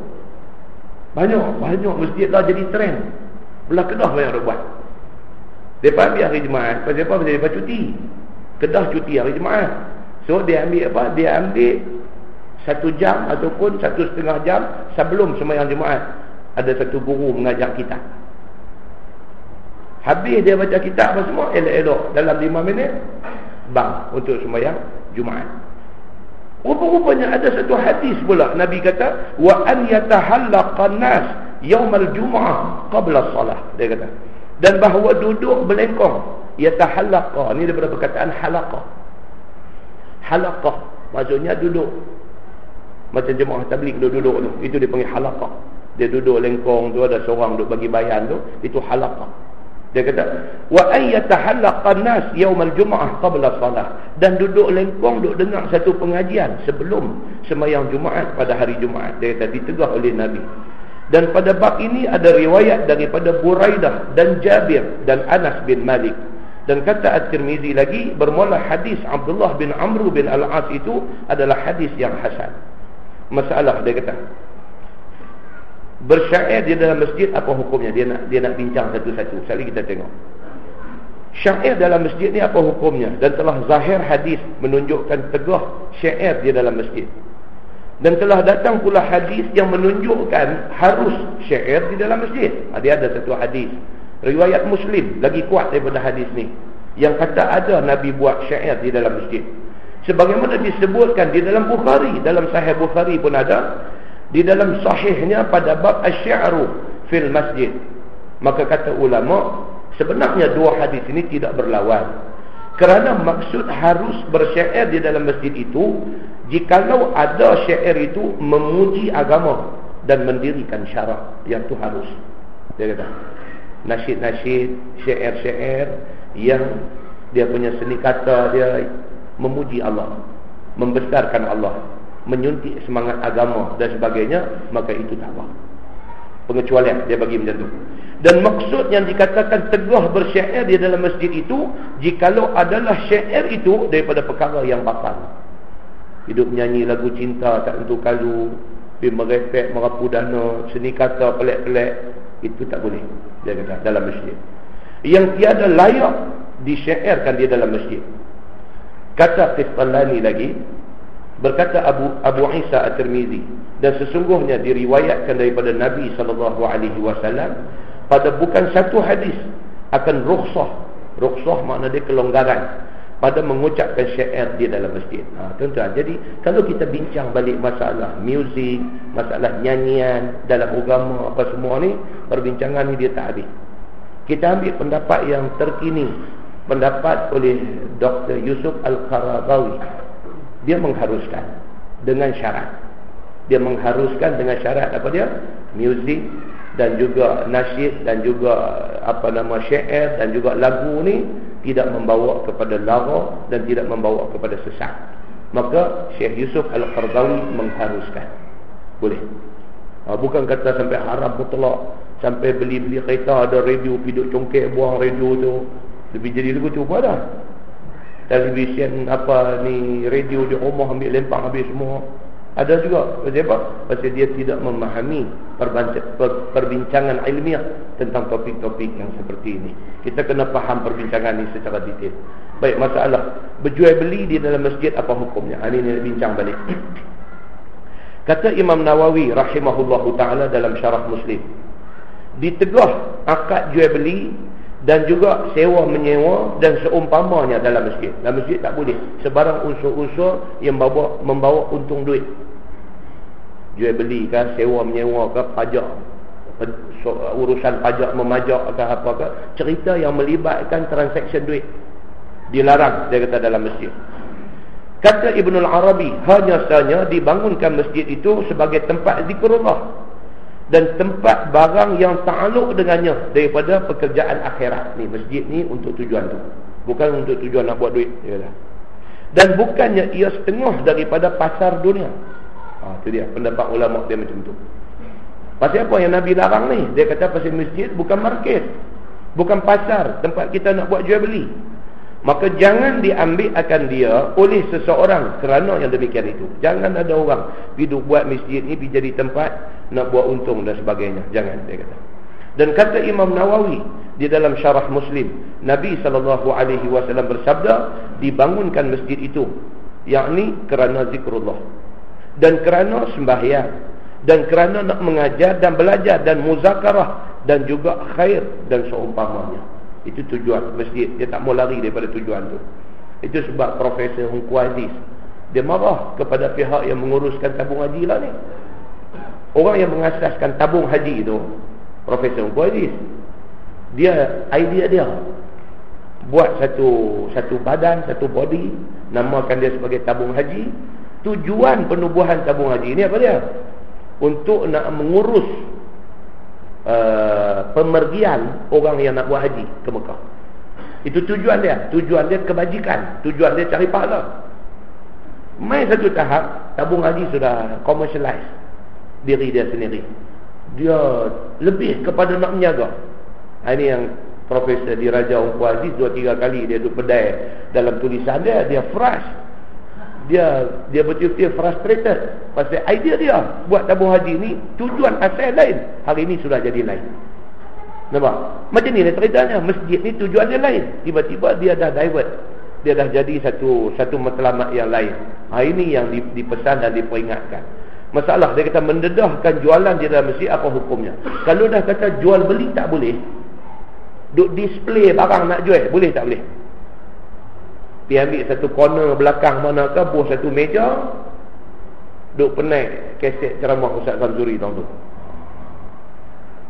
Banyak masjid dah jadi trend. Belah Kedah banyak orang buat. Dia ambil hari Jumaat. Pasal apa? Pasal dia cuti. Kedah cuti hari Jumaat. So dia ambil apa? Dia ambil 1 jam ataupun 1,5 jam sebelum sembahyang Jumaat. Ada satu guru mengajar kitab. Habis dia baca kitab apa semua, elok-elok dalam 5 minit bang untuk sembahyang Jumaat. Rupa-rupanya ada satu hadis pula Nabi kata, wa an yatahallaqan nas yaumal jumu'ah qabla salah. Dia kata, Dan bahawa duduk berlengkong, yatahallaqa, ni daripada perkataan halaqa. Halaqah maksudnya duduk. Macam jemaah tabligh duduk tu, itu dia panggil halaqah. Dia duduk lengkong tu, ada seorang duduk bagi bayan tu, itu halaqah. Dia kata, wa ay yatahallaqa an-nas yaumal jumu'ah qabla salah. Dan duduk lengkong, duduk dengar satu pengajian sebelum sembahyang Jumaat pada hari Jumaat. Dia kata ditegah oleh Nabi. Dan pada bab ini ada riwayat daripada Buraidah dan Jabir dan Anas bin Malik. Dan kata At-Tirmizi lagi, bermula hadis Abdullah bin Amr bin Al-As itu adalah hadis yang hasan. Masalah dia kata, bersyair di dalam masjid apa hukumnya? Dia nak bincang satu-satu. Sekali kita tengok. Syair dalam masjid ni apa hukumnya? Dan telah zahir hadis menunjukkan tegah syair di dalam masjid. Dan telah datang pula hadis yang menunjukkan harus syair di dalam masjid. Dia ada satu hadis riwayat Muslim lagi kuat daripada hadis ni, yang kata ada Nabi buat syair di dalam masjid. Sebagaimana disebutkan di dalam Bukhari, dalam Sahih Bukhari pun ada, di dalam sahihnya pada bab asy-syi'ru fil masjid. Maka kata ulama, sebenarnya dua hadis ini tidak berlawan. Kerana maksud harus bersyair di dalam masjid itu, jikalau ada syair itu memuji agama dan mendirikan syarak, yang itu harus. Dia kata, nasyid-nasyid, syair-syair yang dia punya seni kata dia memuji Allah, membesarkan Allah, menyuntik semangat agama dan sebagainya, maka itu tak apa. Pengecualian dia bagi macam tu. Dan maksud yang dikatakan tegah bersyair di dalam masjid itu, jikalau adalah syair itu daripada perkara yang batal. Hidup menyanyi lagu cinta tak tentu kalu, merepek, merapu dana, seni kata pelik-pelik, itu tak boleh, dia kata, dalam masjid. Yang tiada layak disyairkan di dalam masjid. Kata Qistalani lagi, berkata Abu Isa At-Tirmizi, dan sesungguhnya diriwayatkan daripada Nabi SAW pada bukan satu hadis akan rukhsah makna dia kelonggaran pada mengucapkan syair di dalam masjid. Tuan-tuan, jadi kalau kita bincang balik masalah muzik, masalah nyanyian dalam agama apa semua ni, perbincangan ni dia tak habis. Kita ambil pendapat yang terkini, pendapat oleh Dr. Yusuf Al-Qaradawi. Dia mengharuskan dengan syarat. Dia mengharuskan dengan syarat apa dia? Muzik dan juga nasyid dan juga syair dan juga lagu ni tidak membawa kepada lara dan tidak membawa kepada sesat. Maka Syekh Yusuf Al-Qaradawi mengharuskan. Boleh. Bukan kata sampai haram mutlak, sampai beli-beli kereta ada radio, piduk congkek buang radio tu. Lebih jadi lagu tu pun ada. Televisyen radio di rumah ambil lempang habis semua. Ada juga. Pasal apa? Pasal dia tidak memahami perbincangan ilmiah tentang topik-topik yang seperti ini. Kita kena faham perbincangan ini secara detail. Baik, masalah berjual beli di dalam masjid apa hukumnya? Ini nak bincang balik. Kata Imam Nawawi rahimahullahu ta'ala dalam syarah Muslim, ditegah akad jual beli dan juga sewa menyewa dan seumpamanya dalam masjid. Dalam masjid tak boleh sebarang unsur-unsur yang membawa untung duit. Jual beli kan, sewa menyewa ke, pajak, urusan pajak memajak ke apa ke, cerita yang melibatkan transaksi duit dilarang, dia kata, dalam masjid. Kata Ibnul Arabi, hanya sahaja dibangunkan masjid itu sebagai tempat zikrullah dan tempat barang yang ta'aluk dengannya daripada pekerjaan akhirat. Ni masjid ni untuk tujuan tu, bukan untuk tujuan nak buat duit. Yalah. Dan bukannya ia setengah daripada pasar dunia. Itu dia pendapat ulama dia macam tu. Pasal apa yang Nabi larang ni? Dia kata pasal masjid bukan market, bukan pasar, tempat kita nak buat jual beli. Maka jangan diambil akan dia oleh seseorang kerana yang demikian itu. Jangan ada orang pergi buat masjid ni pergi jadi tempat nak buat untung dan sebagainya. Jangan, dia kata. Dan kata Imam Nawawi di dalam syarah Muslim, Nabi SAW bersabda, dibangunkan masjid itu yakni kerana zikrullah dan kerana sembahyang dan kerana nak mengajar dan belajar dan muzakarah dan juga khair dan seumpamanya. Itu tujuan masjid. Dia tak mau lari daripada tujuan tu. Itu sebab Profesor Hungku Aziz, dia marah kepada pihak yang menguruskan tabung haji lah ni. Orang yang mengasaskan tabung haji tu Profesor Hungku Aziz. Dia, idea dia buat satu badan, satu body, namakan dia sebagai tabung haji. Tujuan penubuhan tabung haji ini apa dia? Untuk nak mengurus pemergian orang yang nak buat haji ke Mekah. Itu tujuan dia. Tujuan dia kebajikan. Tujuan dia cari pahala. Main satu tahap, tabung haji sudah commercialize diri dia sendiri. Dia lebih kepada nak menjaga. Ini yang Profesor Diraja Ungku Aziz 2-3 kali dia tu pedai dalam tulisan dia. Dia fresh. Dia betul-betul frustrated pasal idea dia buat tabung haji ni tujuan asal lain, hari ni sudah jadi lain. Nampak? Macam ni lah ceritanya. Masjid ni tujuan dia lain, tiba-tiba dia dah divert, dia dah jadi satu matlamat yang lain. Ini yang dipesan dan diperingatkan. Masalah dia kata mendedahkan jualan di dalam masjid, apa hukumnya? Kalau dah kata jual beli tak boleh, duk display barang nak jual, boleh tak boleh? Dia ambil satu corner belakang manakah, buah satu meja, duk penaik kaset ceramah Ustaz Samsuri tahun tu.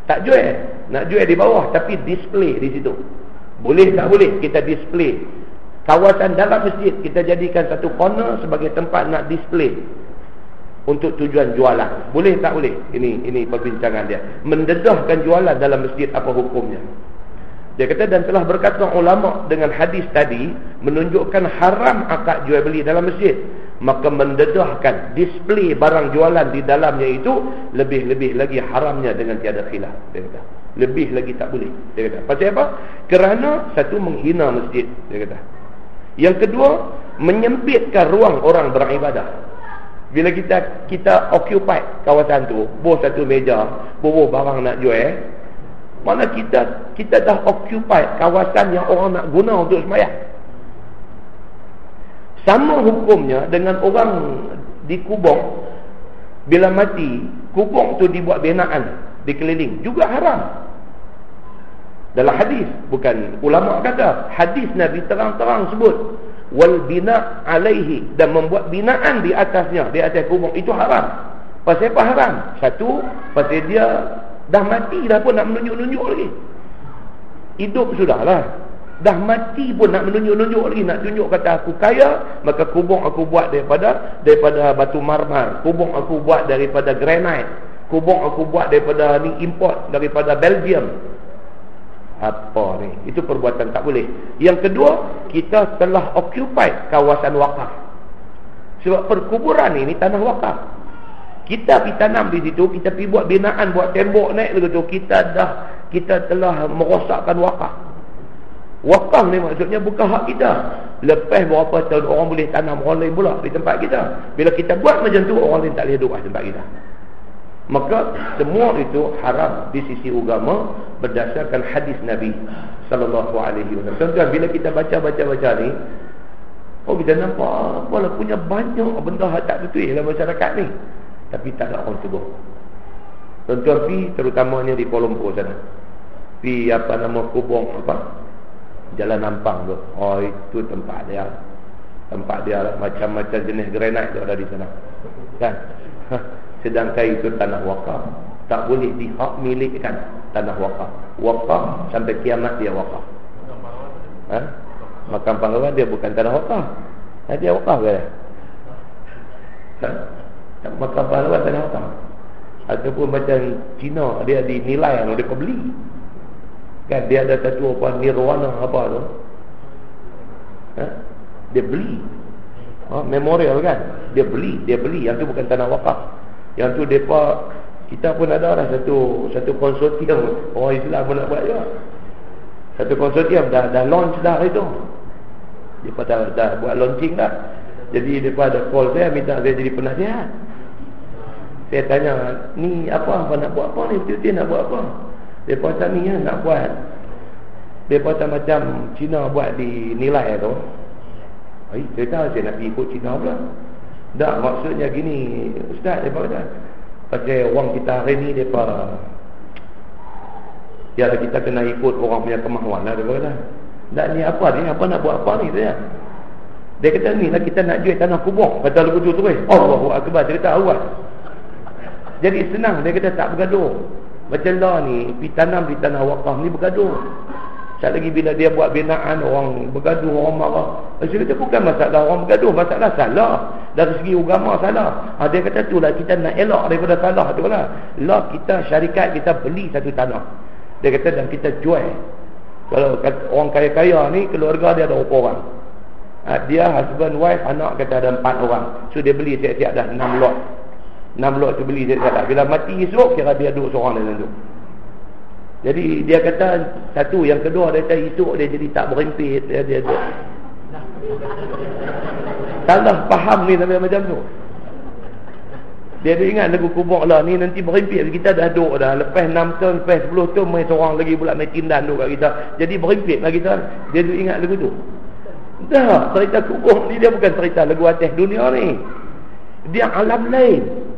Tak jual, nak jual di bawah tapi display di situ. Boleh tak boleh kita display? Kawasan dalam masjid kita jadikan satu corner sebagai tempat nak display untuk tujuan jualan. Boleh tak boleh? Ini perbincangan dia. Mendedahkan jualan dalam masjid, apa hukumnya? Dia kata, dan telah berkata ulama dengan hadis tadi menunjukkan haram akad jual beli dalam masjid, maka mendedahkan display barang jualan di dalamnya itu lebih-lebih lagi haramnya dengan tiada khilaf. Dia kata lebih lagi tak boleh. Dia kata pasal apa? Kerana satu, menghina masjid, dia kata. Yang kedua, menyempitkan ruang orang beribadah. Bila kita occupy kawasan tu, buah satu meja, buah barang nak jual, mana kita dah occupy kawasan yang orang nak guna untuk sembahyang. Sama hukumnya dengan orang di kubur. Bila mati, kubur tu dibuat binaan dikeliling, juga haram. Dalam hadis, bukan ulama kata, hadis Nabi terang-terang sebut, wal bina alaihi, dan membuat binaan di atasnya, di atas kubur, itu haram. Pasal apa haram? Satu, pasal dia dah mati dah pun nak menunjuk-nunjuk lagi. Hidup sudahlah, dah mati pun nak menunjuk-nunjuk lagi, nak tunjuk kata aku kaya, maka kubur aku buat daripada batu marmar, kubur aku buat daripada granite, kubur aku buat daripada ni import daripada Belgium. Apa ni? Itu perbuatan tak boleh. Yang kedua, kita telah occupy kawasan wakaf. Sebab perkuburan ini tanah wakaf. Kita pergi tanam di situ, kita pergi buat binaan, buat tembok naik begitu, kita telah merosakkan wakaf. Wakaf ni maksudnya bukan hak kita. Lepas berapa tahun orang boleh tanam orang lain pula di tempat kita. Bila kita buat macam tu, orang lain tak boleh duduk di tempat kita. Maka semua itu haram di sisi agama berdasarkan hadis Nabi sallallahu alaihi wasallam. Tuan-tuan, bila kita baca ni, kita nampak apalah punya banyak benda tak betul dalam masyarakat ni, tapi tak ada orang tegur. Tuan-tuan pergi, terutamanya di Kuala Lumpur sana, pergi kubur Jalan Nampang tu. Oh, itu tempat dia lah, macam-macam jenis granite tu ada di sana, kan? Sedangkan itu tanah wakaf, tak boleh dihak milikkan tanah wakaf. Wakaf sampai kiamat dia wakaf. Makam pahlawan dia bukan tanah wakaf. Dia wakaf ke? Makam pahlawan tanah wakaf. Ataupun macam Cina, dia dinilai kalau dia beli. Kan dia ada satu nirwana apa tu. Dia beli. Memorial kan? Dia beli. Yang tu bukan tanah wakaf. Yang tu kita pun ada lah satu konsortium orang Islam pun nak buat juga. Satu konsortium dah launch dah itu. Depa dah buat launching dah. Jadi depa ada call saya, minta saya jadi penasihat. Saya tanya, ni apa nak buat apa ni? Betul-betul nak buat apa? Depa kata ni nak buat. Depa kata macam Cina buat di nilai tu. Saya nak pergi ikut Cina pula. Tak, maksudnya gini Ustaz, dia kata pasal orang kita hari ni mereka ya kita kena ikut orang punya kemahuan lah. Dia kata tak, ni apa ni, apa nak buat apa ni dia kata ni lah kita nak jual tanah kubur, kata lagu tu terus Allahu Akbar. Dia kata awal jadi senang, dia kata tak bergaduh. Macam lah ni, pergi tanam di tanah wakaf ni bergaduh. Sekali lagi bila dia buat binaan, orang bergaduh, orang marah. Saya kata bukan masalah orang bergaduh, masalah salah. Dari segi agama salah. Dia kata tu lah kita nak elak daripada salah tu lah. Lah kita syarikat kita beli satu tanah. Dia kata dan kita jual. Kalau orang kaya-kaya ni keluarga dia ada berapa orang? Dia husband, wife, anak kata ada 4 orang. So dia beli siap-siap dah 6 lot. 6 lot tu beli siap-siap dah. Bila mati esok kira dia duduk seorang dalam tu. Jadi dia kata satu, yang kedua dia kata esok dia jadi tak berimpit, dia salah faham ni sampai macam tu. Dia ingat lagu kubur lah ni nanti berimpit, kita dah duduk dah lepas 6 tahun, lepas 10 tahun mai seorang lagi pula mai tindan duduk kat kita. Jadi berimpit lah kita. Dia duk ingat lagu tu. Dah, cerita kubur ni dia bukan cerita lagu atas dunia ni. Dia alam lain.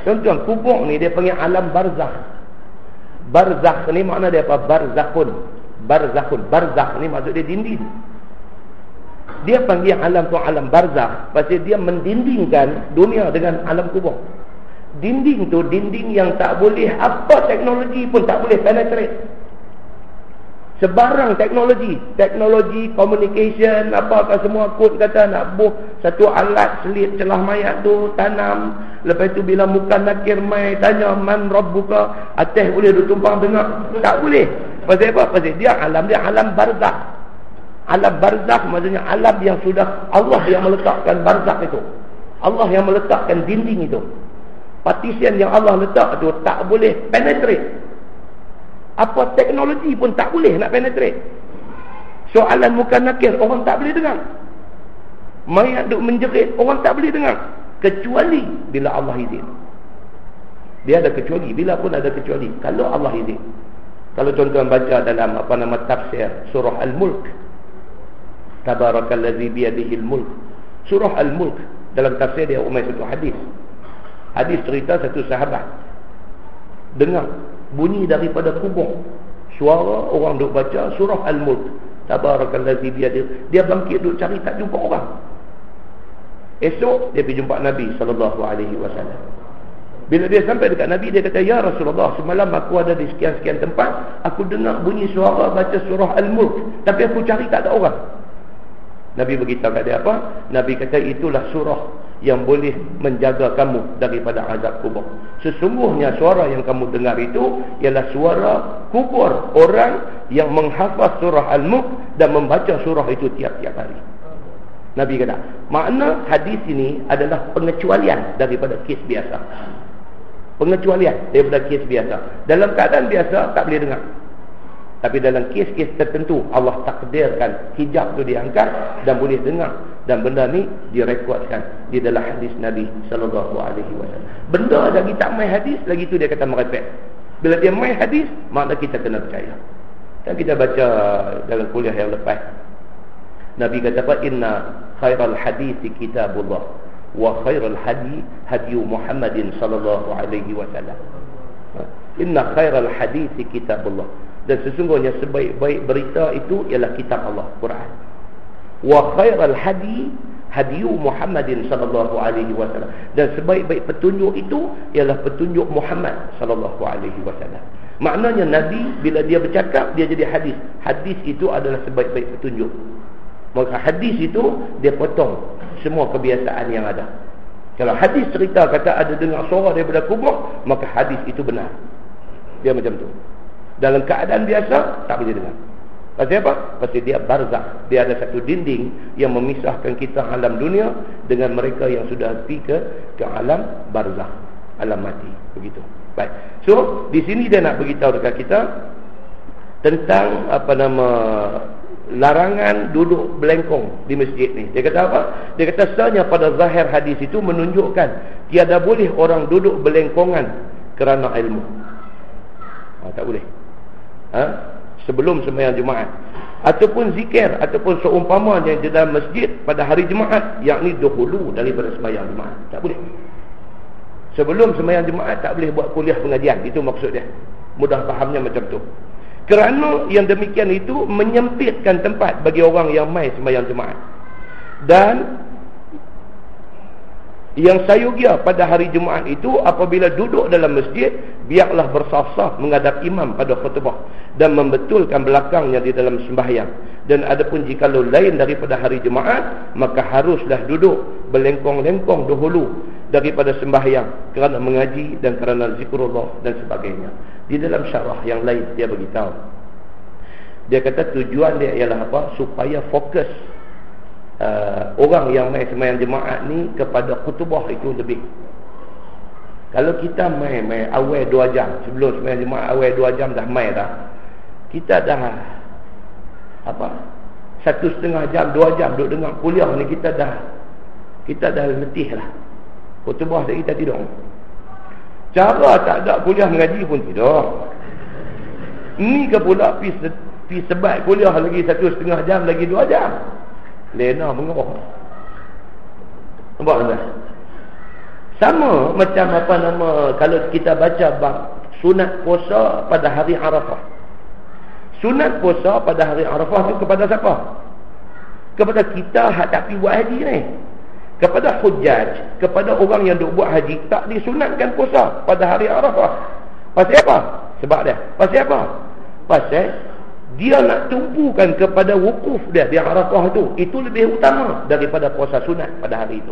Tuan-tuan, kubur ni dia panggil alam barzakh. Barzakh ni makna dia apa? Barzakhun. Barzakh ni maksud dia dinding. Dia panggil alam tu alam barzakh pasal dia mendindingkan dunia dengan alam kubur. Dinding tu dinding yang tak boleh apa teknologi pun tak boleh penetrate. Sebarang teknologi communication apa semua kod kata nak buh satu alat selit celah mayat tu tanam, lepas tu bila muka nakir mai tanya man rabbuka, atas boleh duk tumpang dengar, tak boleh. Pasal apa? Pasal dia alam barzakh. Alam barzakh maksudnya alam yang sudah Allah yang meletakkan barzakh itu. Allah yang meletakkan dinding itu. Partition yang Allah letak tu tak boleh penetrate. Apa teknologi pun tak boleh nak penetrate. Soalan muka nakir orang tak boleh dengar. Mayat duk menjerit orang tak boleh dengar. Kecuali bila Allah izin. Dia ada kecuali. Bila pun ada kecuali. Kalau Allah izin. Kalau tuan-tuan baca dalam tafsir surah Al-Mulk. Tabarakallazi biyadihil mulk. Surah Al-Mulk. Dalam tafsir dia umai satu hadis. Hadis cerita satu sahabat dengar bunyi daripada kubur, suara orang duk baca surah Al-Mulk, Tabarakallazi biyadih. Dia bangkit duk cari tak jumpa orang. Esok dia pergi jumpa Nabi SAW. Bila dia sampai dekat Nabi, dia kata, ya Rasulullah, semalam aku ada di sekian-sekian tempat, aku dengar bunyi suara baca surah Al-Mulk, tapi aku cari tak ada orang. Nabi beritahu kat dia apa? Nabi kata itulah surah yang boleh menjaga kamu daripada azab kubur. Sesungguhnya suara yang kamu dengar itu ialah suara kubur orang yang menghafaz surah Al-Mulk dan membaca surah itu tiap-tiap hari. Nabi kata, makna hadis ini adalah pengecualian daripada kes biasa. Pengecualian daripada kes biasa. Dalam keadaan biasa tak boleh dengar. Tapi dalam kes-kes tertentu Allah takdirkan hijab tu diangkat dan boleh dengar, dan benda ni direkodkan di dalam hadis Nabi SAW. Benda lagi tak main hadis, lagi tu dia kata merepek. Bila dia main hadis, makna kita kena percaya. Dan kita baca dalam kuliah yang lepas, Nabi kata apa? Inna khairal hadisi kitabullah wa khairal hadi hadiyu Muhammadin sallallahu alaihi wasallam. Inna khairal hadisi kitabullah. Dan sesungguhnya sebaik-baik berita itu ialah kitab Allah, Quran. Wa khairal hadi hadiyu Muhammadin sallallahu alaihi wasallam. Dan sebaik-baik petunjuk itu ialah petunjuk Muhammad sallallahu alaihi wasallam. Maknanya Nabi bila dia bercakap dia jadi hadis. Hadis itu adalah sebaik-baik petunjuk. Maka hadis itu dia potong semua kebiasaan yang ada. Kalau hadis cerita kata ada dengar suara daripada kubur, maka hadis itu benar. Dia macam tu. Dalam keadaan biasa tak boleh dengar. Pasal apa? Pasal dia barzakh. Dia ada satu dinding yang memisahkan kita alam dunia dengan mereka yang sudah pergi ke alam barzakh, alam mati. Begitu. Baik. So, di sini dia nak beritahu dekat kita tentang larangan duduk belengkong di masjid ni. Dia kata apa? Dia kata sebenarnya pada zahir hadis itu menunjukkan tiada boleh orang duduk belengkongan kerana ilmu. Tak boleh. Sebelum sembahyang Jumaat ataupun zikir ataupun seumpama yang di dalam masjid pada hari Jumaat, yakni dahulu daripada sembahyang Jumaat, tak boleh. Sebelum sembahyang Jumaat tak boleh buat kuliah pengajian. Itu maksud dia. Mudah fahamnya macam tu. Kerana yang demikian itu menyempitkan tempat bagi orang yang mai sembahyang Jumaat. Dan Yang sayugia pada hari Jumaat itu apabila duduk dalam masjid, biarlah bersaf-saf menghadap imam pada khutbah dan membetulkan belakangnya di dalam sembahyang. Dan adapun jikalau lain daripada hari Jumaat, maka haruslah duduk berlengkong-lengkong dahulu daripada sembahyang kerana mengaji dan kerana zikrullah dan sebagainya. Di dalam syarah yang lain dia beritahu, dia kata tujuan dia ialah apa? Supaya fokus orang yang main sembahyang jemaat ni kepada khutbah itu lebih. Kalau kita main awal 2 jam sebelum sembahyang jemaat, awal 2 jam dah main dah, kita dah 1,5 jam 2 jam duduk dengar kuliah ni, kita dah letih lah. Khutbah tak kita tidur. Cara tak ada kuliah mengaji pun tidur. Ni ke pula pi sebat kuliah lagi 1,5 jam, lagi 2 jam. Lena mengerah. Nampak tak? Sama macam kalau kita baca bab sunat puasa pada hari Arafah. Sunat puasa pada hari Arafah tu kepada siapa? Kepada kita hak tak pergi buat haji ni. Kepada hujjaj, kepada orang yang duk buat haji, tak disunatkan puasa pada hari Arafah. Pasal apa? Sebab dia. Pasal apa? Pasal dia nak tumpukan kepada wukuf dia di Arafah tu. Itu lebih utama daripada puasa sunat pada hari itu.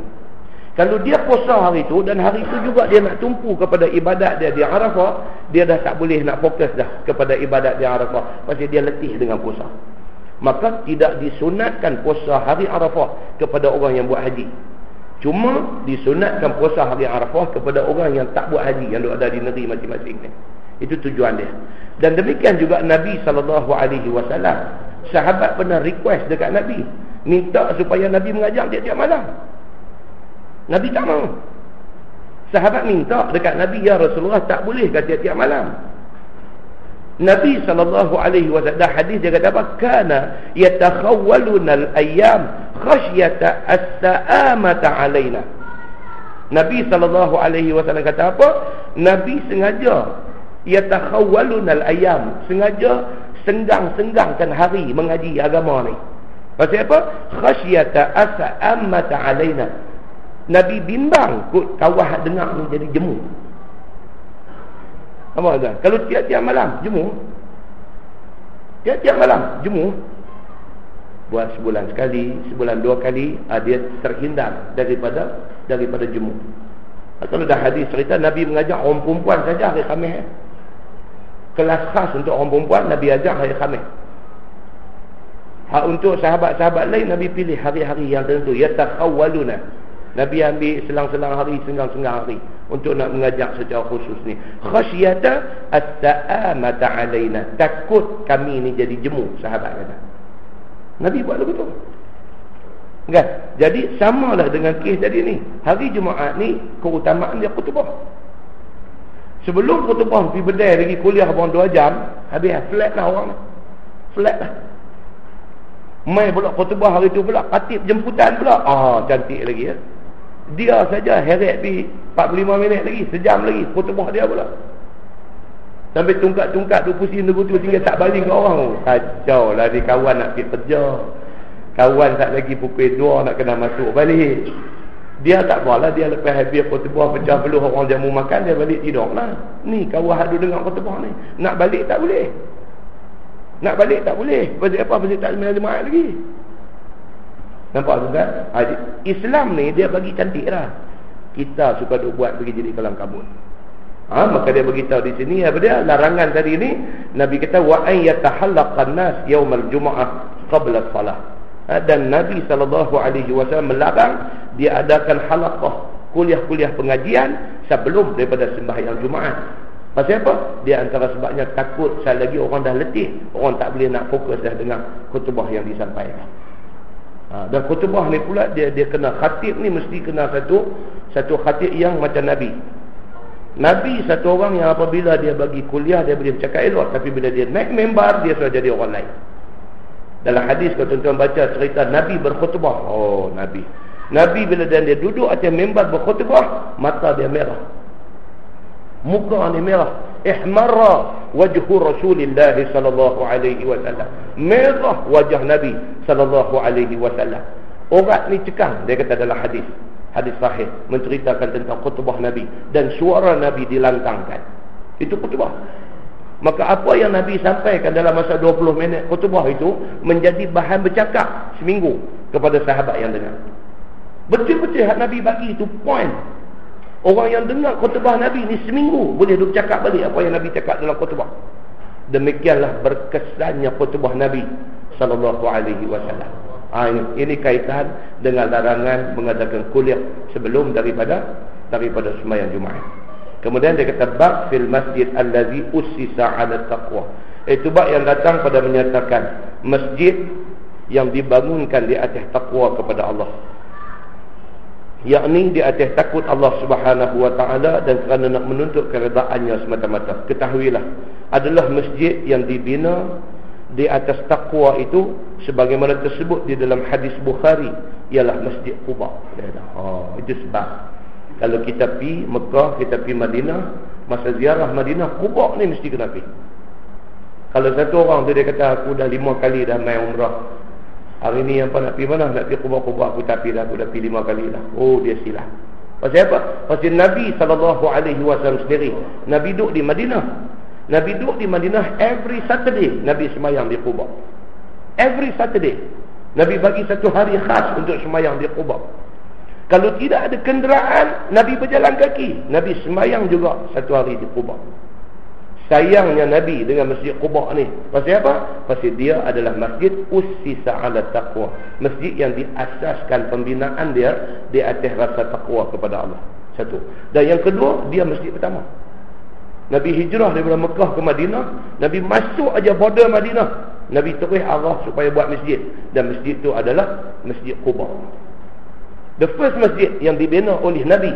Kalau dia puasa hari itu dan hari itu juga dia nak tumpu kepada ibadat dia di Arafah, dia dah tak boleh nak fokus dah kepada ibadat di Arafah. Pasal dia letih dengan puasa. Maka tidak disunatkan puasa hari Arafah kepada orang yang buat haji. Cuma disunatkan puasa hari Arafah kepada orang yang tak buat haji, yang ada di negeri masing-masing. Itu tujuan dia. Dan demikian juga Nabi SAW, sahabat pernah request dekat Nabi, minta supaya Nabi mengajar tiap-tiap malam. Nabi tak mau. Sahabat minta dekat Nabi, ya Rasulullah, tak boleh ke tiap-tiap malam? Nabi SAW, dah hadis dia kata apa? Kana yatakhawwaluna al-ayyam khasyata as-sa'amata alaina. Nabi SAW kata apa? Nabi sengaja yatakhawwaluna al-ayyam, sengaja senggang-senggangkan hari mengaji agama ni. Pasal apa? Khasyata as-sa'amata alaina. Nabi bimbang kot kawah dengar ni jadi jemu. Apa tuan? Kalau tiap-tiap malam jemu, tiap-tiap malam jemu, buat sebulan sekali, sebulan 2 kali, dia terhindar daripada jemu. Kalau dah hadis cerita Nabi mengajar orang perempuan saja hari Khamis. Kelas khas untuk orang perempuan Nabi ajar hari Khamis. Hak untuk sahabat-sahabat lain Nabi pilih hari-hari yang tertentu. Yatakhawwaluna. Nabi ambil selang-selang hari, senggang-senggang hari untuk nak mengajar secara khusus ni. Khasyata as-sa'amata alaina. Takut kami ni jadi jemu, sahabat kata. Nabi buat begitu. Kan? Jadi samalah dengan kes tadi ni. Hari Jumaat ni keutamaan dia khutbah. Sebelum khutbah pergi bedai lagi kuliah pun 2 jam, habis flat lah orang. Flat lah. Mai pula khutbah hari tu pula, khatib jemputan pula. Cantik lagi ya. Dia saja heret pergi 45 minit lagi, sejam lagi khutbah dia pula. Sampai tungkat-tungkat tu pusing tu tinggal tak baling ke orang. Kacau lah ni, kawan nak pergi kerja. Kawan tak lagi pukul 2 nak kena masuk balik. Dia tak apalah, dia lepas habis khutbah pecah belah orang jamu makan, dia balik tidur lah. Ni kawan ada dengar khutbah ni. Nak balik tak boleh. Nak balik tak boleh. Pasal apa? Pasal tak sembahyang jemaat lagi. Nampak tuan? Islam ni dia bagi cantik lah. Kita suka duk buat pergi jadi kalang kabut. Maka dia beritahu di sini apa dia? Larangan tadi ni Nabi kata wa ay yatahallaqan nas yaumal jumu'ah qabla salah. Dan Nabi SAW melarang dia adakan halaqah, kuliah-kuliah pengajian sebelum daripada sembahyang Jumaat. Pasal apa? Dia antara sebabnya takut sekali lagi orang dah letih, orang tak boleh nak fokus dah dengar khutbah yang disampaikan. Dan khutbah ni pula dia kena khatib ni mesti kena satu khatib yang macam Nabi. Nabi satu orang yang apabila dia bagi kuliah dia boleh bercakap elok, tapi bila dia naik mimbar dia sudah jadi orang lain. Dalam hadis kalau tuan-tuan baca cerita Nabi berkhutbah, Nabi bila dia duduk atas mimbar berkhutbah, mata dia merah, muka ni merah, ihmarra wajhu Rasulillah sallallahu alaihi wasallam, merah wajah Nabi sallallahu alaihi wasallam. Orang ni cekang, dia kata dalam hadis hadis sahih menceritakan tentang khutbah Nabi dan suara Nabi dilantangkan. Itu khutbah. Maka apa yang Nabi sampaikan dalam masa 20 minit khutbah itu menjadi bahan bercakap seminggu kepada sahabat yang dengar. Betul-betul Nabi bagi itu point. Orang yang dengar khutbah Nabi ni seminggu boleh duk cakap balik apa yang Nabi cakap dalam khutbah. Demikianlah berkesannya khutbah Nabi sallallahu alaihi wasallam. Ini kaitan dengan larangan mengadakan kuliah sebelum daripada sembahyang Jumaat. Kemudian dia kata bab fil masjid allazi ussisa 'ala taqwa. Itu bab yang datang pada menyatakan masjid yang dibangunkan di atas takwa kepada Allah. Yakni di atas takut Allah Subhanahu wa taala dan kerana nak menuntut keredaannya semata-mata. Ketahuilah, adalah masjid yang dibina di atas takwa itu sebagaimana tersebut di dalam hadis Bukhari, ialah Masjid Quba. Itu sebab kalau kita pergi Mekah, kita pergi Madinah, masa ziarah Madinah, Quba ni mesti kena pergi. Kalau satu orang tu dia kata aku dah 5 kali dah main umrah, hari ni apa nak pergi mana? Nak pergi Quba, aku tak pergi dah, aku dah pergi 5 kali dah. Oh, dia silap. Pasal apa? Pasal Nabi SAW sendiri, Nabi duduk di Madinah. Nabi duduk di Madinah every Saturday. Nabi semayang di Quba. Every Saturday. Nabi bagi satu hari khas untuk semayang di Quba. Kalau tidak ada kenderaan, Nabi berjalan kaki. Nabi semayang juga satu hari di Quba. Sayangnya Nabi dengan Masjid Quba ni, pasal apa? Pasal dia adalah masjid ussisa 'ala taqwa. Masjid yang diasaskan pembinaan dia di atas rasa takwa kepada Allah. Satu. Dan yang kedua, dia masjid pertama. Nabi hijrah daripada Mekah ke Madinah, Nabi masuk aja border Madinah, Nabi terus arah supaya buat masjid, dan masjid itu adalah Masjid Quba. The first masjid yang dibina oleh Nabi